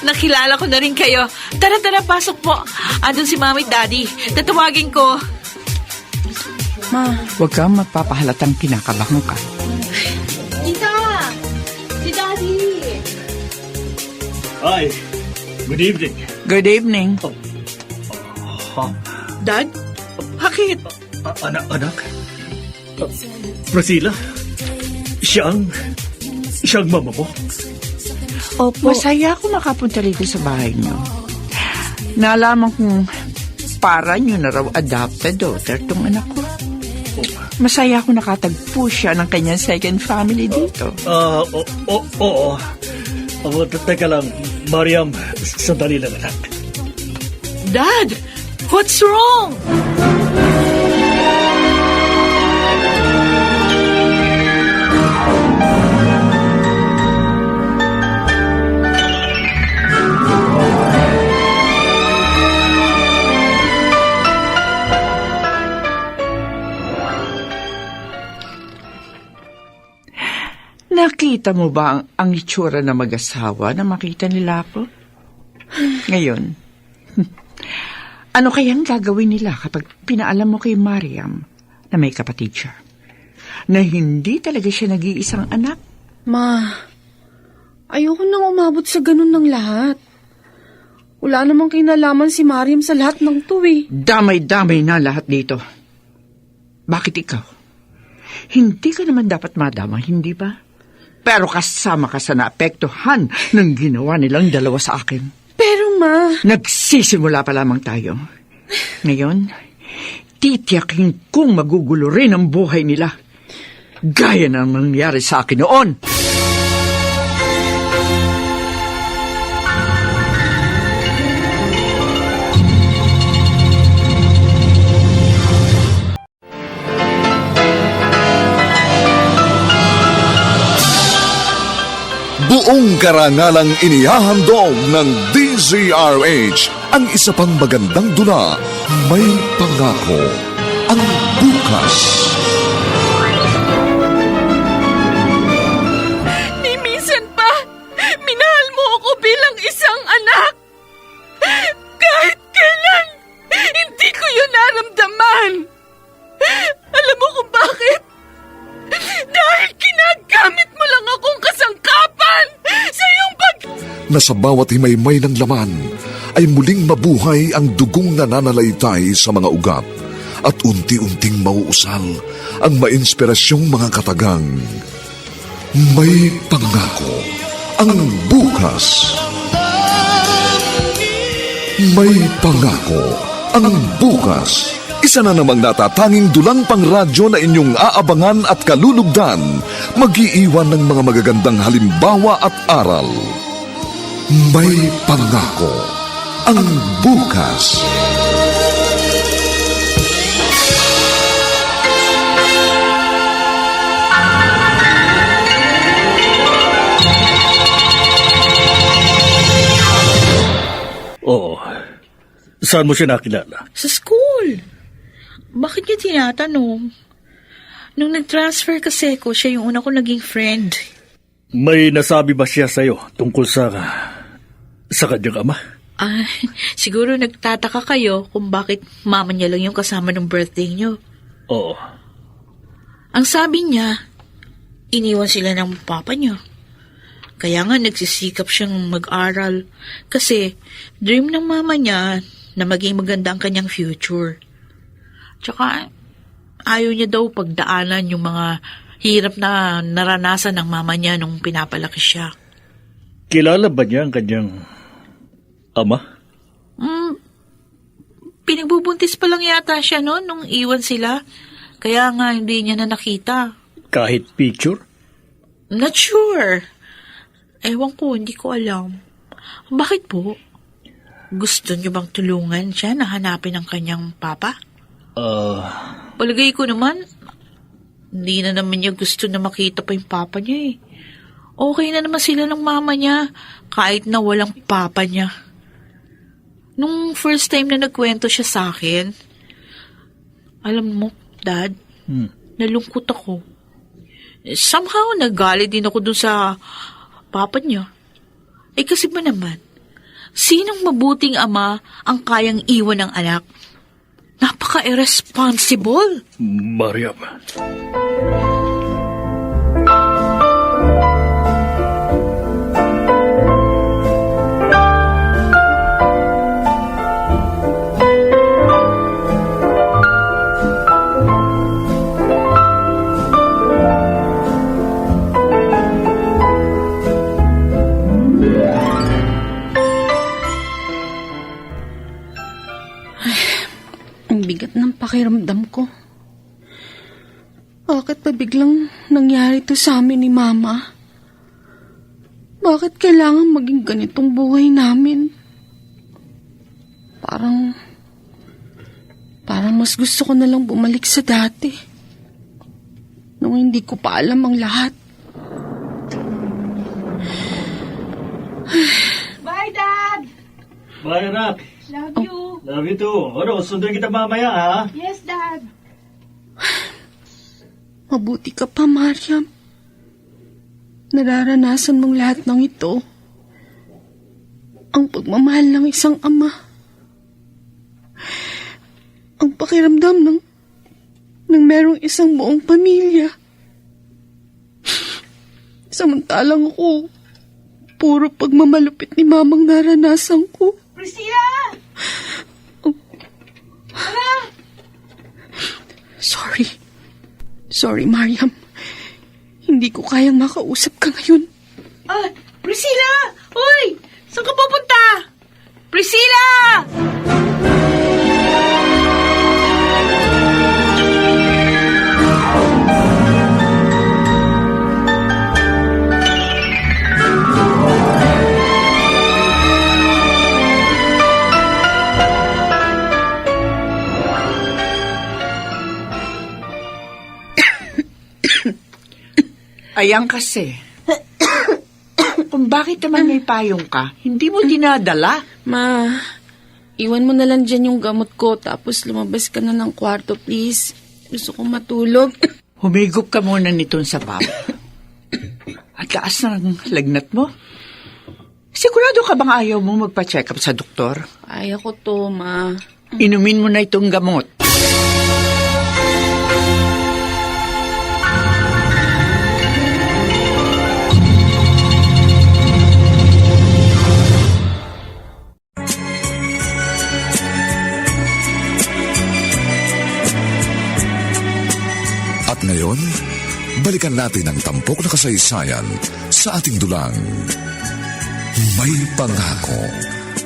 Nakilala ko na rin kayo. Tara, pasok po. Andun si Mami at Daddy. Tatawagin ko. Huwag kang magpapahalatang kinakabahan ka. Tita! Si Daddy! Hi, good evening. Good evening. Dad? Bakit? Anak? Priscilla? Siya ang mama mo? Opo. Masaya ako makapunta rito sa bahay niyo. Nalaman kong para niyo na raw adopted daughter tong anak ko. Masaya ako nakatagpo siya ng kanyang second family dito. Oo. Teka lang, Mariam, sandali lang anak. Dad! What's wrong? Nakita mo ba ang itsura na mag-asawa na makita nila ako? Ngayon, ano kayang gagawin nila kapag pinaalam mo kay Mariam na may kapatid siya? Na hindi talaga siya nag-iisang anak? Ma, ayoko nang umabot sa ganun ng lahat. Wala namang kinalaman si Mariam sa lahat ng to eh. Damay-damay na lahat dito. Bakit ikaw? Hindi ka naman dapat madama, hindi ba? Pero kasama ka sa naapektuhan ng ginawa nilang dalawa sa akin. Pero ma... Nagsisimula pa lamang tayo. Ngayon, titiyakin kong magugulo rin ang buhay nila. Gaya ng nangyari sa akin noon. Buong karangalang inihahandog ng DZRH ang isa pang magandang dula, May Pangako, ang bukas. Ni minsan pa, minahal mo ako bilang isang anak. Kahit kailan, hindi ko yun naramdaman. Alam mo kung bakit? Dahil ginagamit mo lang akong kasangkapan sa iyong Na sa bawat himaymay ng laman ay muling mabuhay ang dugong nananalaytay sa mga ugat at unti-unting mauusal ang mainspirasyong mga katagang. May Pangako, ang bukas. May Pangako, ang bukas. Isa na namang natatanging dulang pang radyo na inyong aabangan at kalulugdan, mag-iiwan ng mga magagandang halimbawa at aral. May Pangako, ang bukas. Oo. Saan mo siya nakilala? Sa school. Bakit niya tinatanong? Nung nag-transfer kasi ko, siya yung una ko naging friend. May nasabi ba siya sa'yo tungkol sa kanyang ama? Siguro nagtataka kayo kung bakit mama niya lang yung kasama ng birthday niyo. Oo. Ang sabi niya, iniwan sila ng papa niya. Kaya nga nagsisikap siyang mag-aral kasi dream ng mama niya na maging maganda ang kanyang future. Tsaka ayaw niya daw pagdaanan yung mga hirap na naranasan ng mama niya nung pinapalaki siya. Kilala ba niya ang kanyang ama? Pinagbubuntis pa lang yata siya noon nung iwan sila. Kaya nga hindi niya na nakita. Kahit picture? Not sure. Ewan ko, hindi ko alam. Bakit po? Gusto niyo bang tulungan siya na hanapin ang kanyang papa? Palagay ko naman, hindi na naman niya gusto na makita pa yung papa niya eh. Okay na naman sila ng mama niya, kahit na walang papa niya. Nung first time na nagkwento siya sa akin, alam mo, Dad, nalungkot ako. Somehow, nagalit din ako dun sa papa niya. Kasi ba naman, sinong mabuting ama ang kayang iwan ng anak? Napaka-irresponsible. Mariam. Ang bigat ng pakiramdam ko. Bakit pa biglang nangyari to sa amin ni Mama? Bakit kailangan maging ganitong buhay namin? Parang mas gusto ko na lang bumalik sa dati. Nung hindi ko pa alam ang lahat. Bye, Dad! Bye, anak. Love you. Love you too. Ano, sunduin kita mamaya, ha? Yes, Dad. Mabuti ka pa, Mariam. Nararanasan mong lahat ng ito. Ang pagmamahal ng isang ama. Ang pakiramdam ng merong isang buong pamilya. Samantalang ako, puro pagmamalupit ni Mamang naranasan ko. Priscilla! Sorry, Mariam. Hindi ko kayang makausap ka ngayon. Priscilla! Uy! Saan ka pupunta? Priscilla! Ayan kasi. Kung bakit naman may payong ka, hindi mo dinadala. Ma, iwan mo na lang dyan yung gamot ko tapos lumabas ka na ng kwarto, please. Gusto kong matulog. Humigop ka muna nitong sa pap. At taas ng lagnat mo. Sigurado ka bang ayaw mo magpa-check up sa doktor? Kaya ko to, Ma. Inumin mo na itong gamot. At ngayon, balikan natin ang tampok na kasaysayan sa ating dulang. May pangako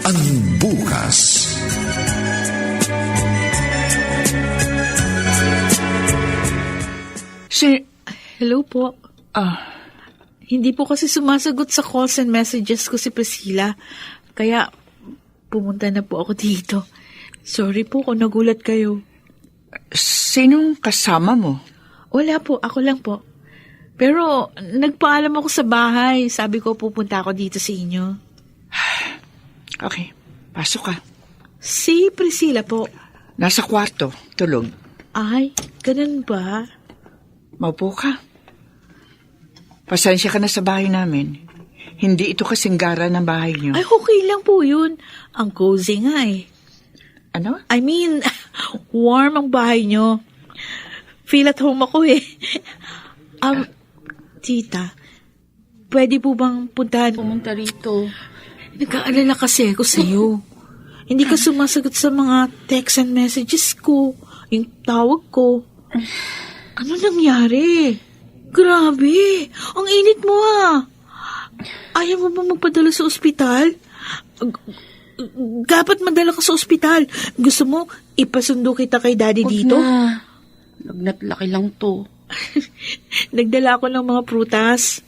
ang bukas. Hello po. Hindi po kasi sumasagot sa calls and messages ko si Priscilla. Kaya pumunta na po ako dito. Sorry po kung nagulat kayo. Sinong kasama mo? Wala po, ako lang po. Pero nagpaalam ako sa bahay. Sabi ko pupunta ako dito sa inyo. Okay, pasok ka. Si Priscilla po. Nasa kwarto, tulog. Ay, ganun ba? Maupo ka. Pasensya ka na sa bahay namin. Hindi ito kasing gara ng bahay niyo. Ay, okay lang po yun. Ang cozy nga eh. Ano? I mean, warm ang bahay nyo. Feel at home ako eh. Tita, pwede po bang puntahan? Pumunta rito. Nag-aalala kasi ako sa'yo. Hindi ka sumasagot sa mga text and messages ko. Yung tawag ko. Ano nangyari? Grabe, ang init mo ah. Ayaw mo ba magpadala sa ospital? Dapat madala ka sa ospital. Gusto mo, ipasundo kita kay daddy dito? Na. Lagnat laki lang to. Nagdala ako ng mga prutas.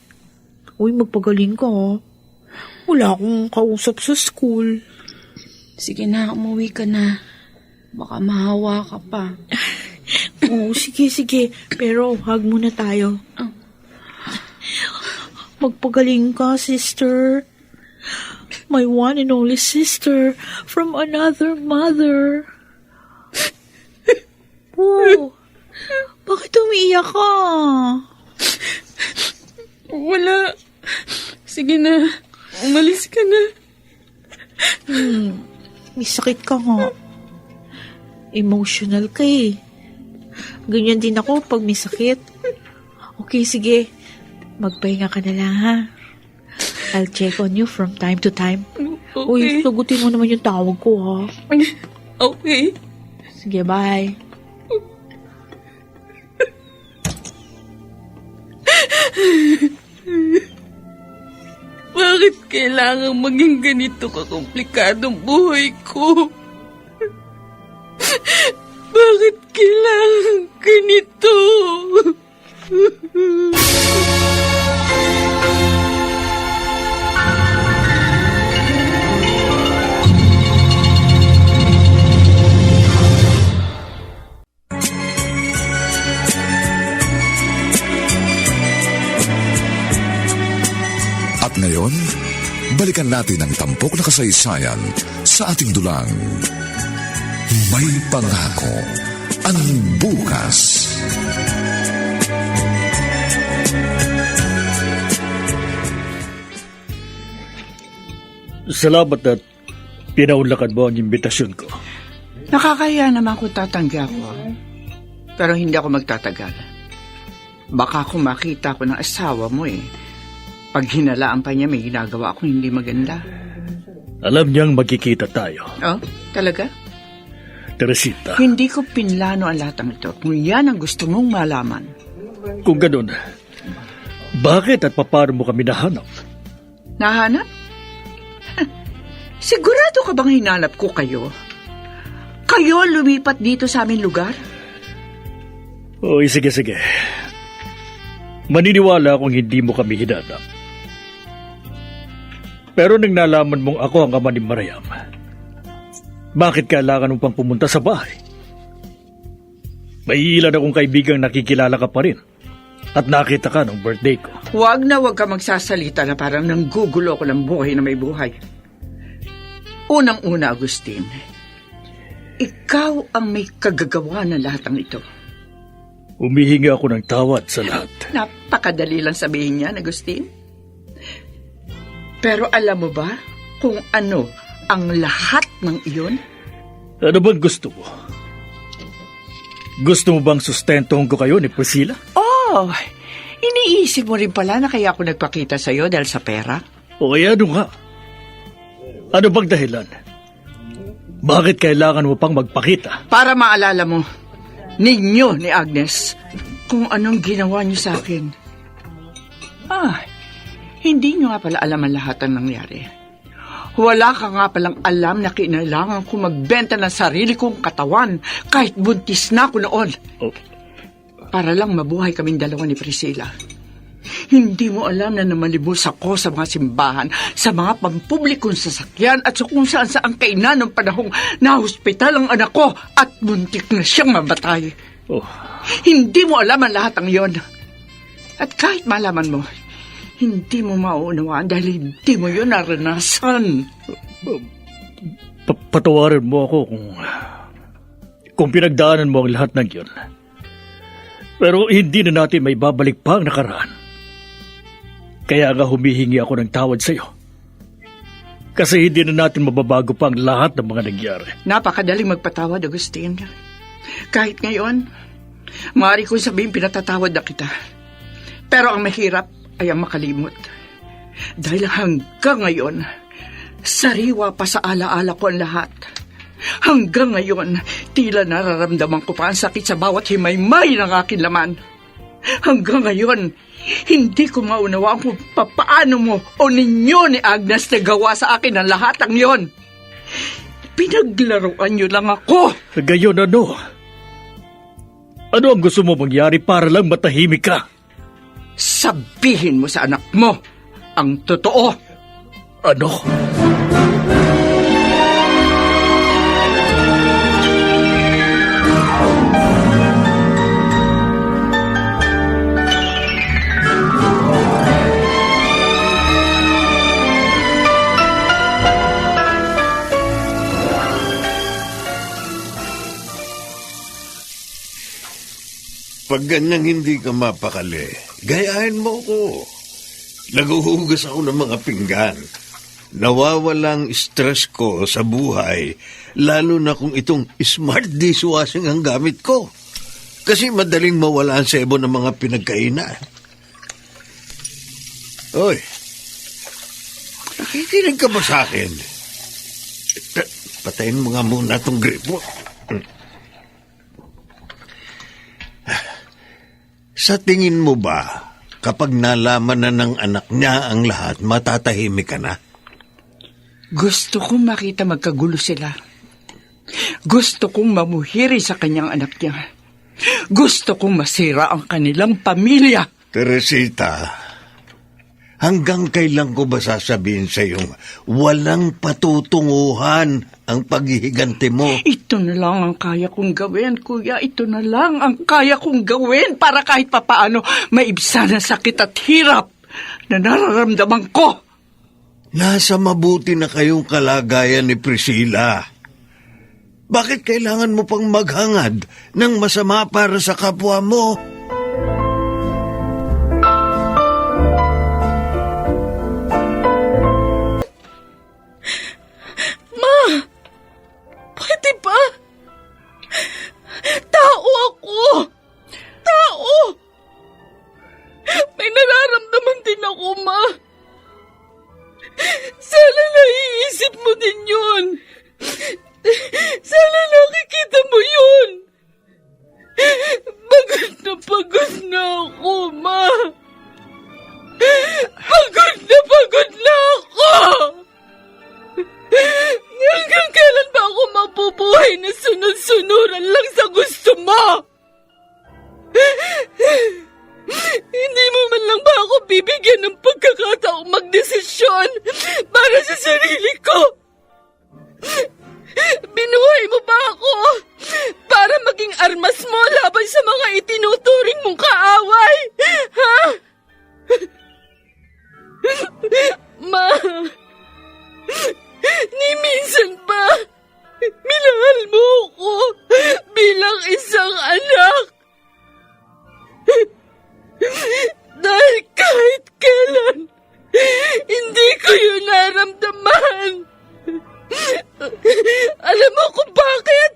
Uy, magpagaling ka ha. Wala akong kausap sa school. Sige na, umuwi ka na. Baka mahawa ka pa. Oo, sige. Pero hug muna tayo. Magpagaling ka, sister. My one and only sister from another mother. Oh, bakit umiiyak ka? Wala. Sige na, umalis ka na. May sakit ka nga. Emotional ka eh. Ganyan din ako pag may sakit. Okay, sige. Magpahinga ka na lang ha. I'll check on you from time to time. Okay. Uy, sagutin mo naman yung tawag ko ha. Okay. Sige, bye. Bakit kailangan maging ganito kakomplikadong buhay ko? Bakit kailangan ganito? At ngayon, balikan natin ang tampok na kasaysayan sa ating dulang. May pangako ang bukas. Salamat at pinaunlakan mo ang imbitasyon ko. Nakakaya naman kung tatanggi ako. Pero hindi ako magtatagal. Baka kung makita ko ng asawa mo pag hinalaan pa niya may ginagawa akong hindi maganda. Alam niyang magkikita tayo. Oh, talaga? Teresita, Hindi ko pinlano ang lahat ng ito kung yan ang gusto mong malaman. kung ganun, bakit at paano mo kami nahanap? Nahanap? Sigurado ka bang hinanap ko kayo? Kayo lumipat dito sa aming lugar? Oy, sige. Maniniwala akong hindi mo kami hinanap. Pero nang nalaman mong ako ang ama ni Mariam, bakit kailangan mo pang pumunta sa bahay? May ilan akong kaibigang nakikilala ka pa rin at nakita ka nung birthday ko. Huwag ka magsasalita na parang nanggugulo ko ng buhay na may buhay. Unang-una, Agustin, ikaw ang may kagagawa ng lahat ng ito. Humihingi ako ng tawad sa lahat. Napakadali lang sabihin niyan, Agustin. Pero alam mo ba kung ano ang lahat ng iyon? Ano bang gusto mo? Gusto mo bang sustentuhin ko kayo ni Priscilla? Oh, iniisip mo rin pala na kaya ako nagpakita sa'yo dahil sa pera? O kaya ano nga? Ano bang dahilan? Bakit kailangan mo pang magpakita? Para maalala mo, ninyo ni Agnes, kung anong ginawa niyo sa akin. Hindi niyo nga pala alam ang lahat ng nangyari. Wala ka nga palang alam na kinailangan ko magbenta ng sarili kong katawan kahit buntis na ako noon. Oh. Para lang mabuhay kaming dalawa ni Priscilla. Hindi mo alam na namalibos ako sa mga simbahan, sa mga pampublikong sasakyan at sa kung saan kainan ng panahong nahospital ang anak ko at muntik na siyang mamatay. Oh. Hindi mo alam ang lahat ng iyon. At kahit malaman mo, hindi mo mauunawaan dahil hindi mo yun naranasan. Patawarin mo ako kung pinagdaanan mo ang lahat ng yun. Pero hindi na natin may babalik pa ang nakaraan. Kaya nga humihingi ako ng tawad sa iyo. Kasi hindi na natin mababago pa ang lahat ng mga nangyari. Napakadaling magpatawad, Agustin. Kahit ngayon, maaari kong sabihin pinatatawad na kita. Pero ang mahirap ay ang makalimot. Dahil hanggang ngayon, sariwa pa sa alaala ko ang lahat. Hanggang ngayon, tila nararamdaman ko pa ang sakit sa bawat himay-may ng aking laman. Hanggang ngayon, hindi ko maunawaan kung paano mo o ninyo ni Agnes nagawa sa akin ang lahat ng yon. Pinaglaruan niyo lang ako. Gayon ano? Ano ang gusto mo mangyari para lang matahimik ka? Sabihin mo sa anak mo ang totoo. Ano? Pag ganyang hindi ka mapakali, gayahin mo ko. Naguhugas ako ng mga pinggan. Nawawalang stress ko sa buhay, lalo na kung itong smart dishwashing ang gamit ko. Kasi madaling mawala ang sebo ng mga pinagkainan. Oy, nakikinig ka ba sa akin? Patayin mo nga muna itong gripo. Sa tingin mo ba, kapag nalaman na ng anak niya ang lahat, matatahimik ka na? Gusto kong makita magkagulo sila. Gusto kong mamuhiri sa kanyang anak niya. Gusto kong masira ang kanilang pamilya. Teresita, hanggang kailan ko ba sasabihin sa iyong walang patutunguhan ang paghihiganti mo? Ito na lang ang kaya kong gawin, kuya. Ito na lang ang kaya kong gawin para kahit papaano maibsan ang sakit at hirap na nararamdaman ko. Nasa mabuti na kayong kalagayan ni Priscilla. Bakit kailangan mo pang maghangad ng masama para sa kapwa mo? Pwede ba? Tao ako! Tao! May nararamdaman din ako, Ma. Sana naiisip mo din yun. Sana nakikita mo yun. Pagod na ako, Ma. Pagod na ako! Hanggang kailan ba ako mabubuhay na sunod-sunuran lang sa gusto mo? Hindi mo man lang ba ako bibigyan ng pagkakataong magdesisyon para sa sarili ko? Binuhay mo ba ako para maging armas mo laban sa mga itinuturing mong kaaway? Ha? Ma, ni minsan ba minahal mo ko bilang isang anak? Dahil kahit kailan, hindi ko yun naramdaman. Alam mo kung bakit?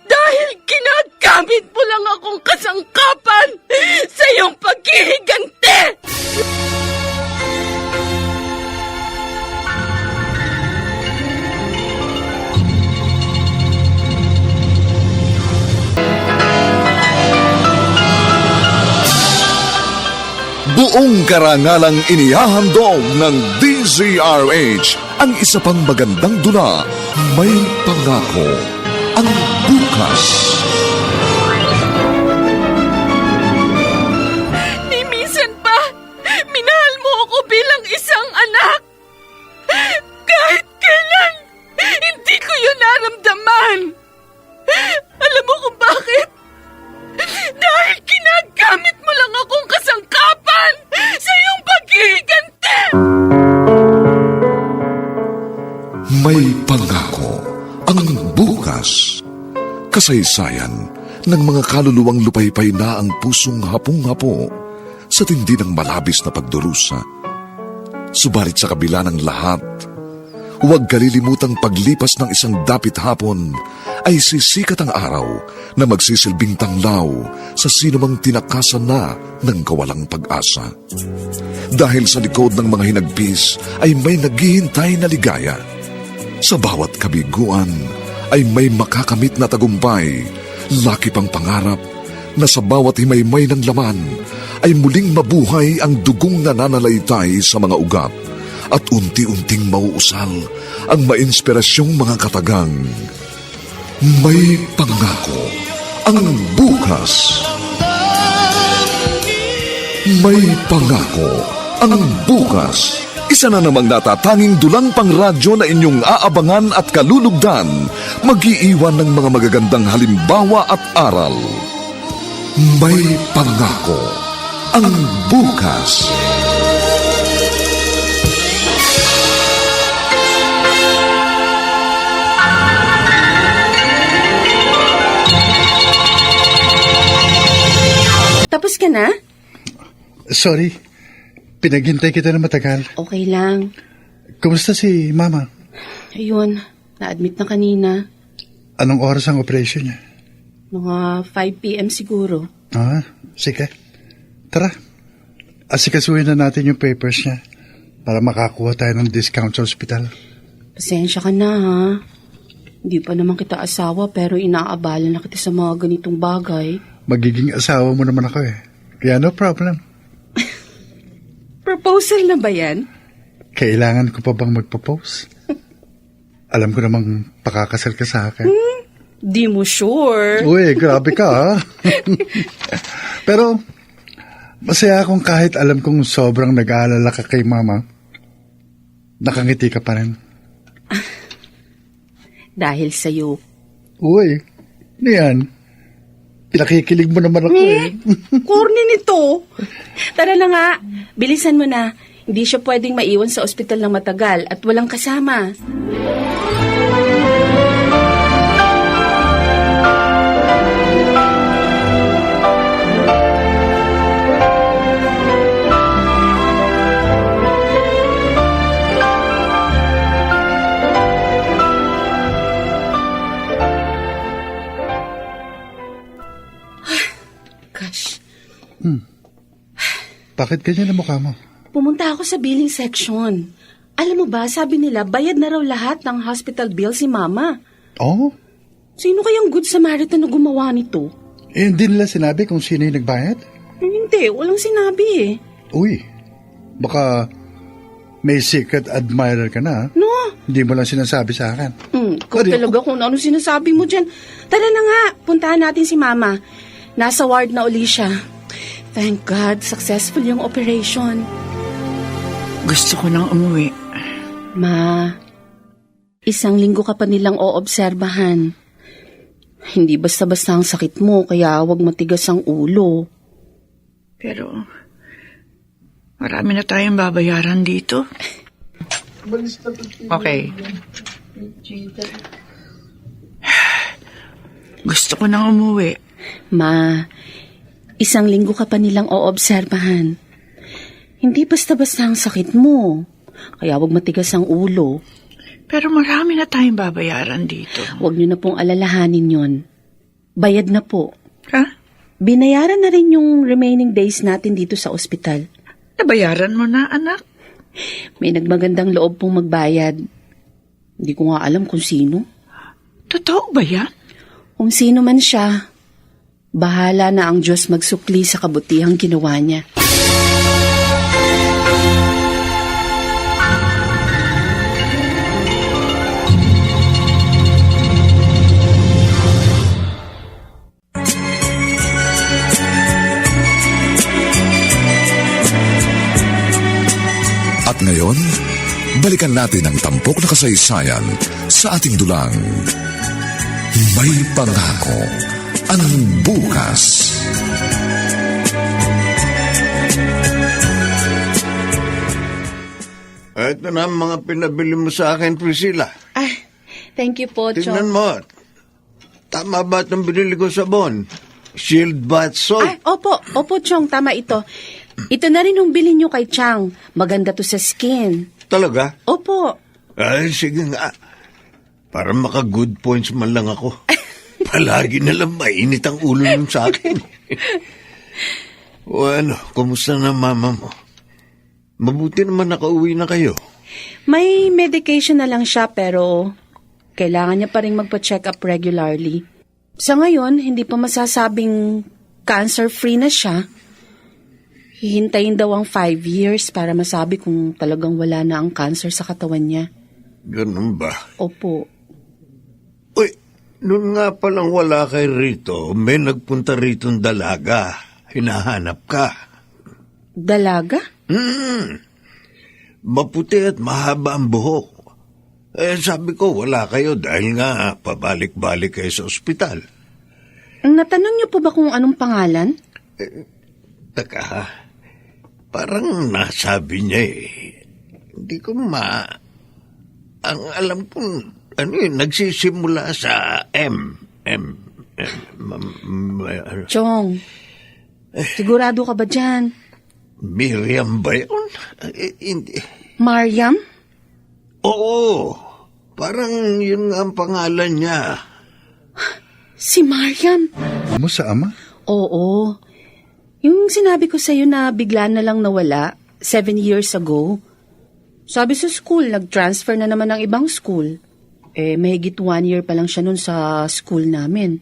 Dahil ginagamit mo lang akong kasangkapan sa iyong paghihiganti! Buong karangalang inihahandog ng DZRH ang isa pang magandang dula, May Pangako, ang bukas. Ni minsan ba, minahal mo ako bilang isang anak? Kahit kailan, hindi ko yun naramdaman. Alam mo kung bakit? Dahil ginagamit mo lang akong kasangkapan sa iyong paghihiganti! May Pangako, ang bukas. Kasaysayan ng mga kaluluwang lupaypay na ang pusong hapong-hapo sa tindi ng malabis na pagdurusa. Subalit sa kabila ng lahat, huwag kalilimutang paglipas ng isang dapit hapon ay sisikat ang araw na magsisilbing tanglaw sa sinumang tinakasan na ng kawalang pag-asa. Dahil sa likod ng mga hinagpis ay may naghihintay na ligaya. Sa bawat kabiguan ay may makakamit na tagumpay, laki pang pangarap na sa bawat himaymay ng laman ay muling mabuhay ang dugong nananalaytay sa mga ugat at unti-unting mauusal ang mainspirasyong mga katagang. May Pangako, ang bukas. May Pangako, Ang Bukas, isa na namang natatanging dulang pangradyo na inyong aabangan at kalulugdan, mag-iiwan ng mga magagandang halimbawa at aral. May pangako ang Bukas. Tapos ka na? Sorry, pinaghintay kita na matagal. Okay lang. Kumusta si Mama? Ayun, na-admit na kanina. Anong oras ang operation niya? Mga 5 p.m. siguro. Sige. Tara, asikasuhin na natin yung papers niya para makakuha tayo ng discount sa ospital. Pasensya ka na, ha? Hindi pa naman kita asawa pero inaabala na kita sa mga ganitong bagay. Magiging asawa mo naman ako eh. Kaya no problem. Proposal na ba yan? Kailangan ko pa bang magpropose? Alam ko namang pakakasal ka sa akin. Di mo sure. Uy, grabe ka ha. Pero, masaya akong kahit alam kong sobrang nag-aalala ka kay Mama, nakangiti ka pa rin. Dahil sa'yo. Uy, ano yan? Pinakikilig mo naman ako eh. Corny nito. Tara na nga, bilisan mo na. Hindi siya pwedeng maiwan sa ospital ng matagal at walang kasama. Gosh. Bakit ganyan ang mukha mo? Pumunta ako sa billing section. Alam mo ba, sabi nila, bayad na raw lahat ng hospital bill si Mama. Oh? Sino kayang good Samaritan na gumawa nito? Hindi nila sinabi kung sino yung nagbayad? Hindi, walang sinabi eh. Uy, baka may secret admirer ka na. No? Hindi mo lang sinasabi sa akin. Ikaw Pwede talaga kung ano sinasabi mo dyan. Tara na nga, puntahan natin si Mama. Nasa ward na uli siya. Thank God, successful yung operation. Gusto ko nang umuwi. Ma, 1 linggo ka pa nilang oobserbahan. Hindi basta-basta ang sakit mo, kaya huwag matigas ang ulo. Pero, marami na tayong babayaran dito. Okay. Gusto ko nang umuwi. Ma, 1 linggo ka pa nilang oobserbahan. Hindi basta-basta ang sakit mo, kaya huwag matigas ang ulo. Pero marami na tayong babayaran dito. Huwag niyo na pong alalahanin yon. Bayad na po. Ha? Binayaran na rin yung remaining days natin dito sa ospital. Nabayaran mo na, anak? May nagmagandang loob pong magbayad. Hindi ko nga alam kung sino. Totoo ba yan? Kung sino man siya, bahala na ang Diyos magsukli sa kabutihang ginawa niya. At ngayon, balikan natin ang tampok na kasaysayan sa ating dulang. May pangako ang Bukas. Ito na ang mga pinabili mo sa akin, Priscilla. Ay, thank you po, Tingnan Chong. mo. Tama ba itong binili ko sabon? Shield bath soap. Ay, opo, Chong, tama ito. Ito na rin yung bilhin nyo kay Chang. Maganda to sa skin. Talaga? Opo. Ay, sige nga. Para maka-good points man lang ako. Palagi na lang mainit ang ulo nun sa akin. O ano, kumusta na mama mo? Mabuti naman nakauwi na kayo. May medication na lang siya pero kailangan niya pa rin magpa-check up regularly. Sa ngayon, hindi pa masasabing cancer-free na siya. Hihintayin daw ang 5 years para masabi kung talagang wala na ang cancer sa katawan niya. Ganun ba? Opo. Uy, noon nga palang wala kay rito, may nagpunta ritong dalaga. Hinahanap ka. Dalaga? Maputi at mahaba ang buhok. Sabi ko, wala kayo dahil nga pabalik-balik kayo sa ospital. Natanong niyo po ba kung anong pangalan? Taka, parang nasabi niya Hindi ko Ang alam ko, nagsisimula sa M. Chong, sigurado ka ba dyan? Miriam ba yun? Hindi. Mariam? Oo, parang yun nga ang pangalan niya. Si Mariam? Mo sa ama? Oo. Yung sinabi ko sa'yo na bigla na lang nawala, 7 years ago. Sabi sa school, nag-transfer na naman ng ibang school. Mahigit 1 year pa lang siya nun sa school namin.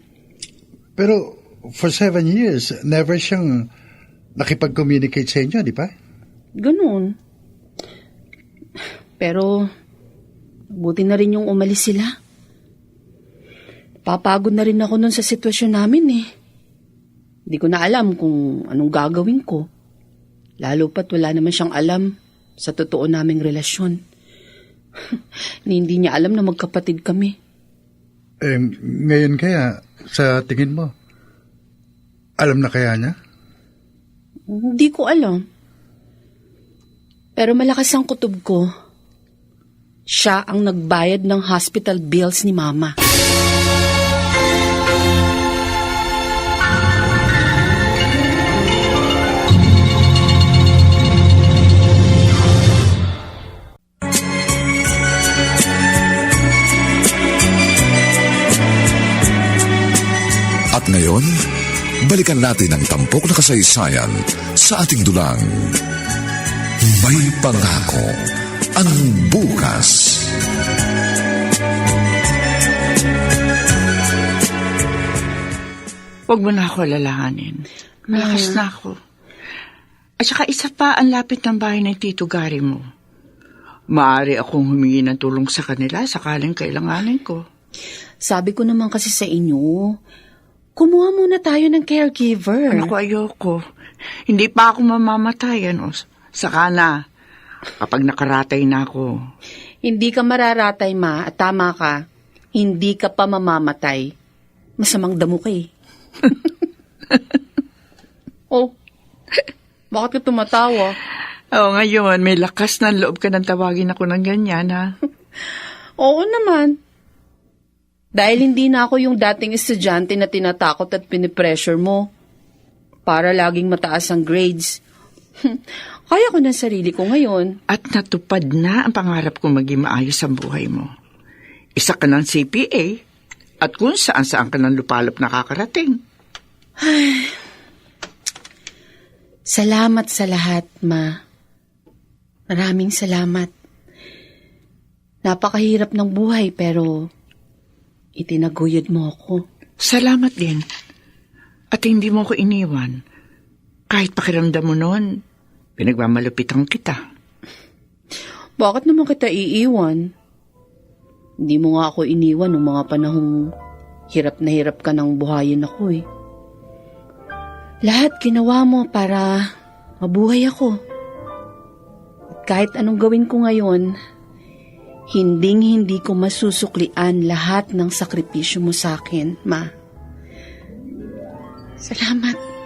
Pero for 7 years, never siyang nakipag-communicate sa inyo, di ba? Ganun. Pero, buti na rin yung umalis sila. Papagod na rin ako nun sa sitwasyon namin Hindi ko na alam kung anong gagawin ko. Lalo pat wala naman siyang alam sa totoo naming relasyon. Hindi niya alam na magkapatid kami. Ngayon kaya, sa tingin mo, alam na kaya niya? Hindi ko alam. Pero malakas ang kutob ko. Siya ang nagbayad ng hospital bills ni Mama. At ngayon, balikan natin ang tampok na kasaysayan sa ating dulang. May pangako ang bukas. Huwag mo na ako alalahanin. Malakas na ako. At saka isa pa ang lapit ng bahay ng Tito Gary mo. Maaari akong humingi ng tulong sa kanila sakaling kailanganin ko. Sabi ko naman kasi sa inyo, kumuha muna tayo ng caregiver. Ano ko, ayoko. Hindi pa ako mamamatay, Saka na, kapag nakaratay na ako. Hindi ka mararatay, Ma, at tama ka. Hindi ka pa mamamatay. Masamang damo ka Oh, bakit ka tumatawa? Ngayon, may lakas ng loob ka ng tawagin ako ng ganyan, ha? Oo naman. Dahil hindi na ako yung dating estudyante na tinatakot at pinipressure mo para laging mataas ang grades. Kaya ko ng sarili ko ngayon. At natupad na ang pangarap kong maging maayos ang buhay mo. Isa ka ng CPA at kung saan-saan ka ng lupalop nakakarating. Salamat sa lahat, Ma. Maraming salamat. Napakahirap ng buhay pero itinaguyod mo ako. Salamat din. At hindi mo ko iniwan. Kahit pakiramdam mo noon, pinagmamalupitan kita. Bakit naman kita iiwan? Hindi mo nga ako iniwan noong mga panahong hirap na hirap ka ng buhayin ako Lahat ginawa mo para mabuhay ako. At kahit anong gawin ko ngayon, hinding-hindi ko masusuklian lahat ng sakripisyo mo sa akin, Ma. Salamat.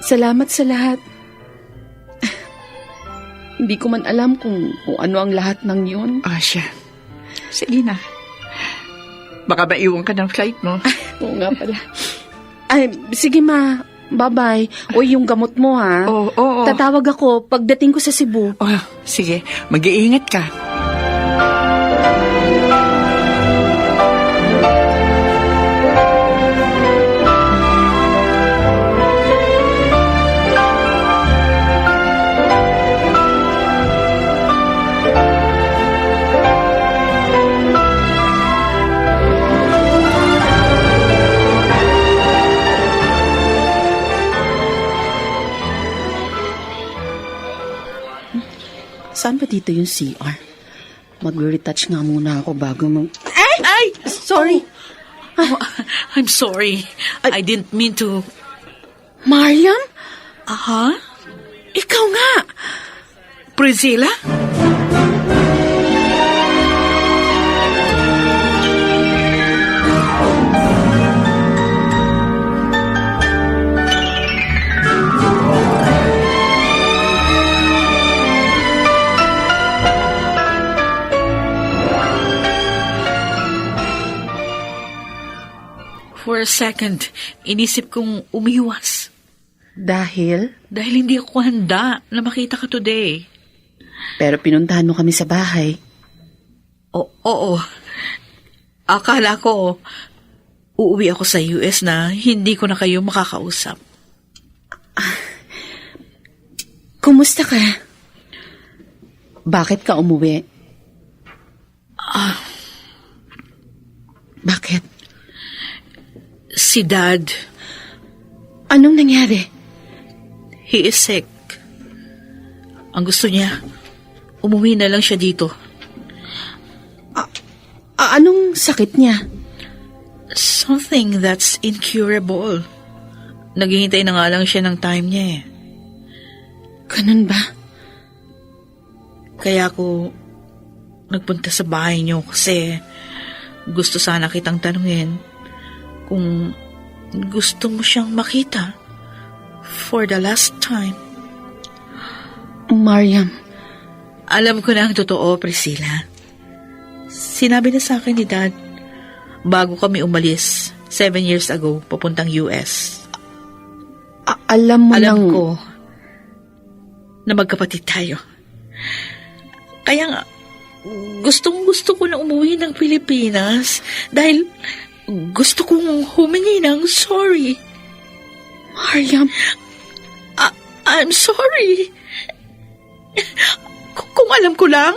Salamat sa lahat. Hindi ko man alam kung ano ang lahat ng yun. Siya. Sige na. Baka maiwan ka ng flight mo. Oo nga pala. Ay, sige Ma. Bye-bye. O yung gamot mo, ha? Oo. Tatawag ako pagdating ko sa Cebu. Sige. Mag-iingat ka. Saan ba dito yung CR? Mag-retouch nga muna ako bago Ay! Sorry. I'm sorry. I didn't mean to... Mariam? Aha? Ikaw nga! Priscilla? For a second, inisip kong umiwas. Dahil? Dahil hindi ako handa na makita ka today. Pero pinuntahan mo kami sa bahay. Oo. Akala ko, uuwi ako sa US na hindi ko na kayo makakausap. Kumusta ka? Bakit ka umuwi? Bakit? Si Dad, Anong nangyari? he is sick. Ang gusto niya, umuwi na lang siya dito. Anong sakit niya? Something that's incurable. Naghihintay na nga lang siya ng time niya eh. Ganun ba? Kaya ako nagpunta sa bahay niyo kasi gusto sana kitang tanungin kung gusto mo siyang makita for the last time. Mariam, Alam ko na ang totoo, Priscilla. Sinabi na sa akin ni Dad bago kami umalis 7 years ago papuntang US. alam mo Alam nang... ko na magkapatid tayo. Kaya nga, gustong-gusto ko na umuwi ng Pilipinas dahil gusto kong humingi ng sorry. Mariam, I'm sorry. Kung alam ko lang,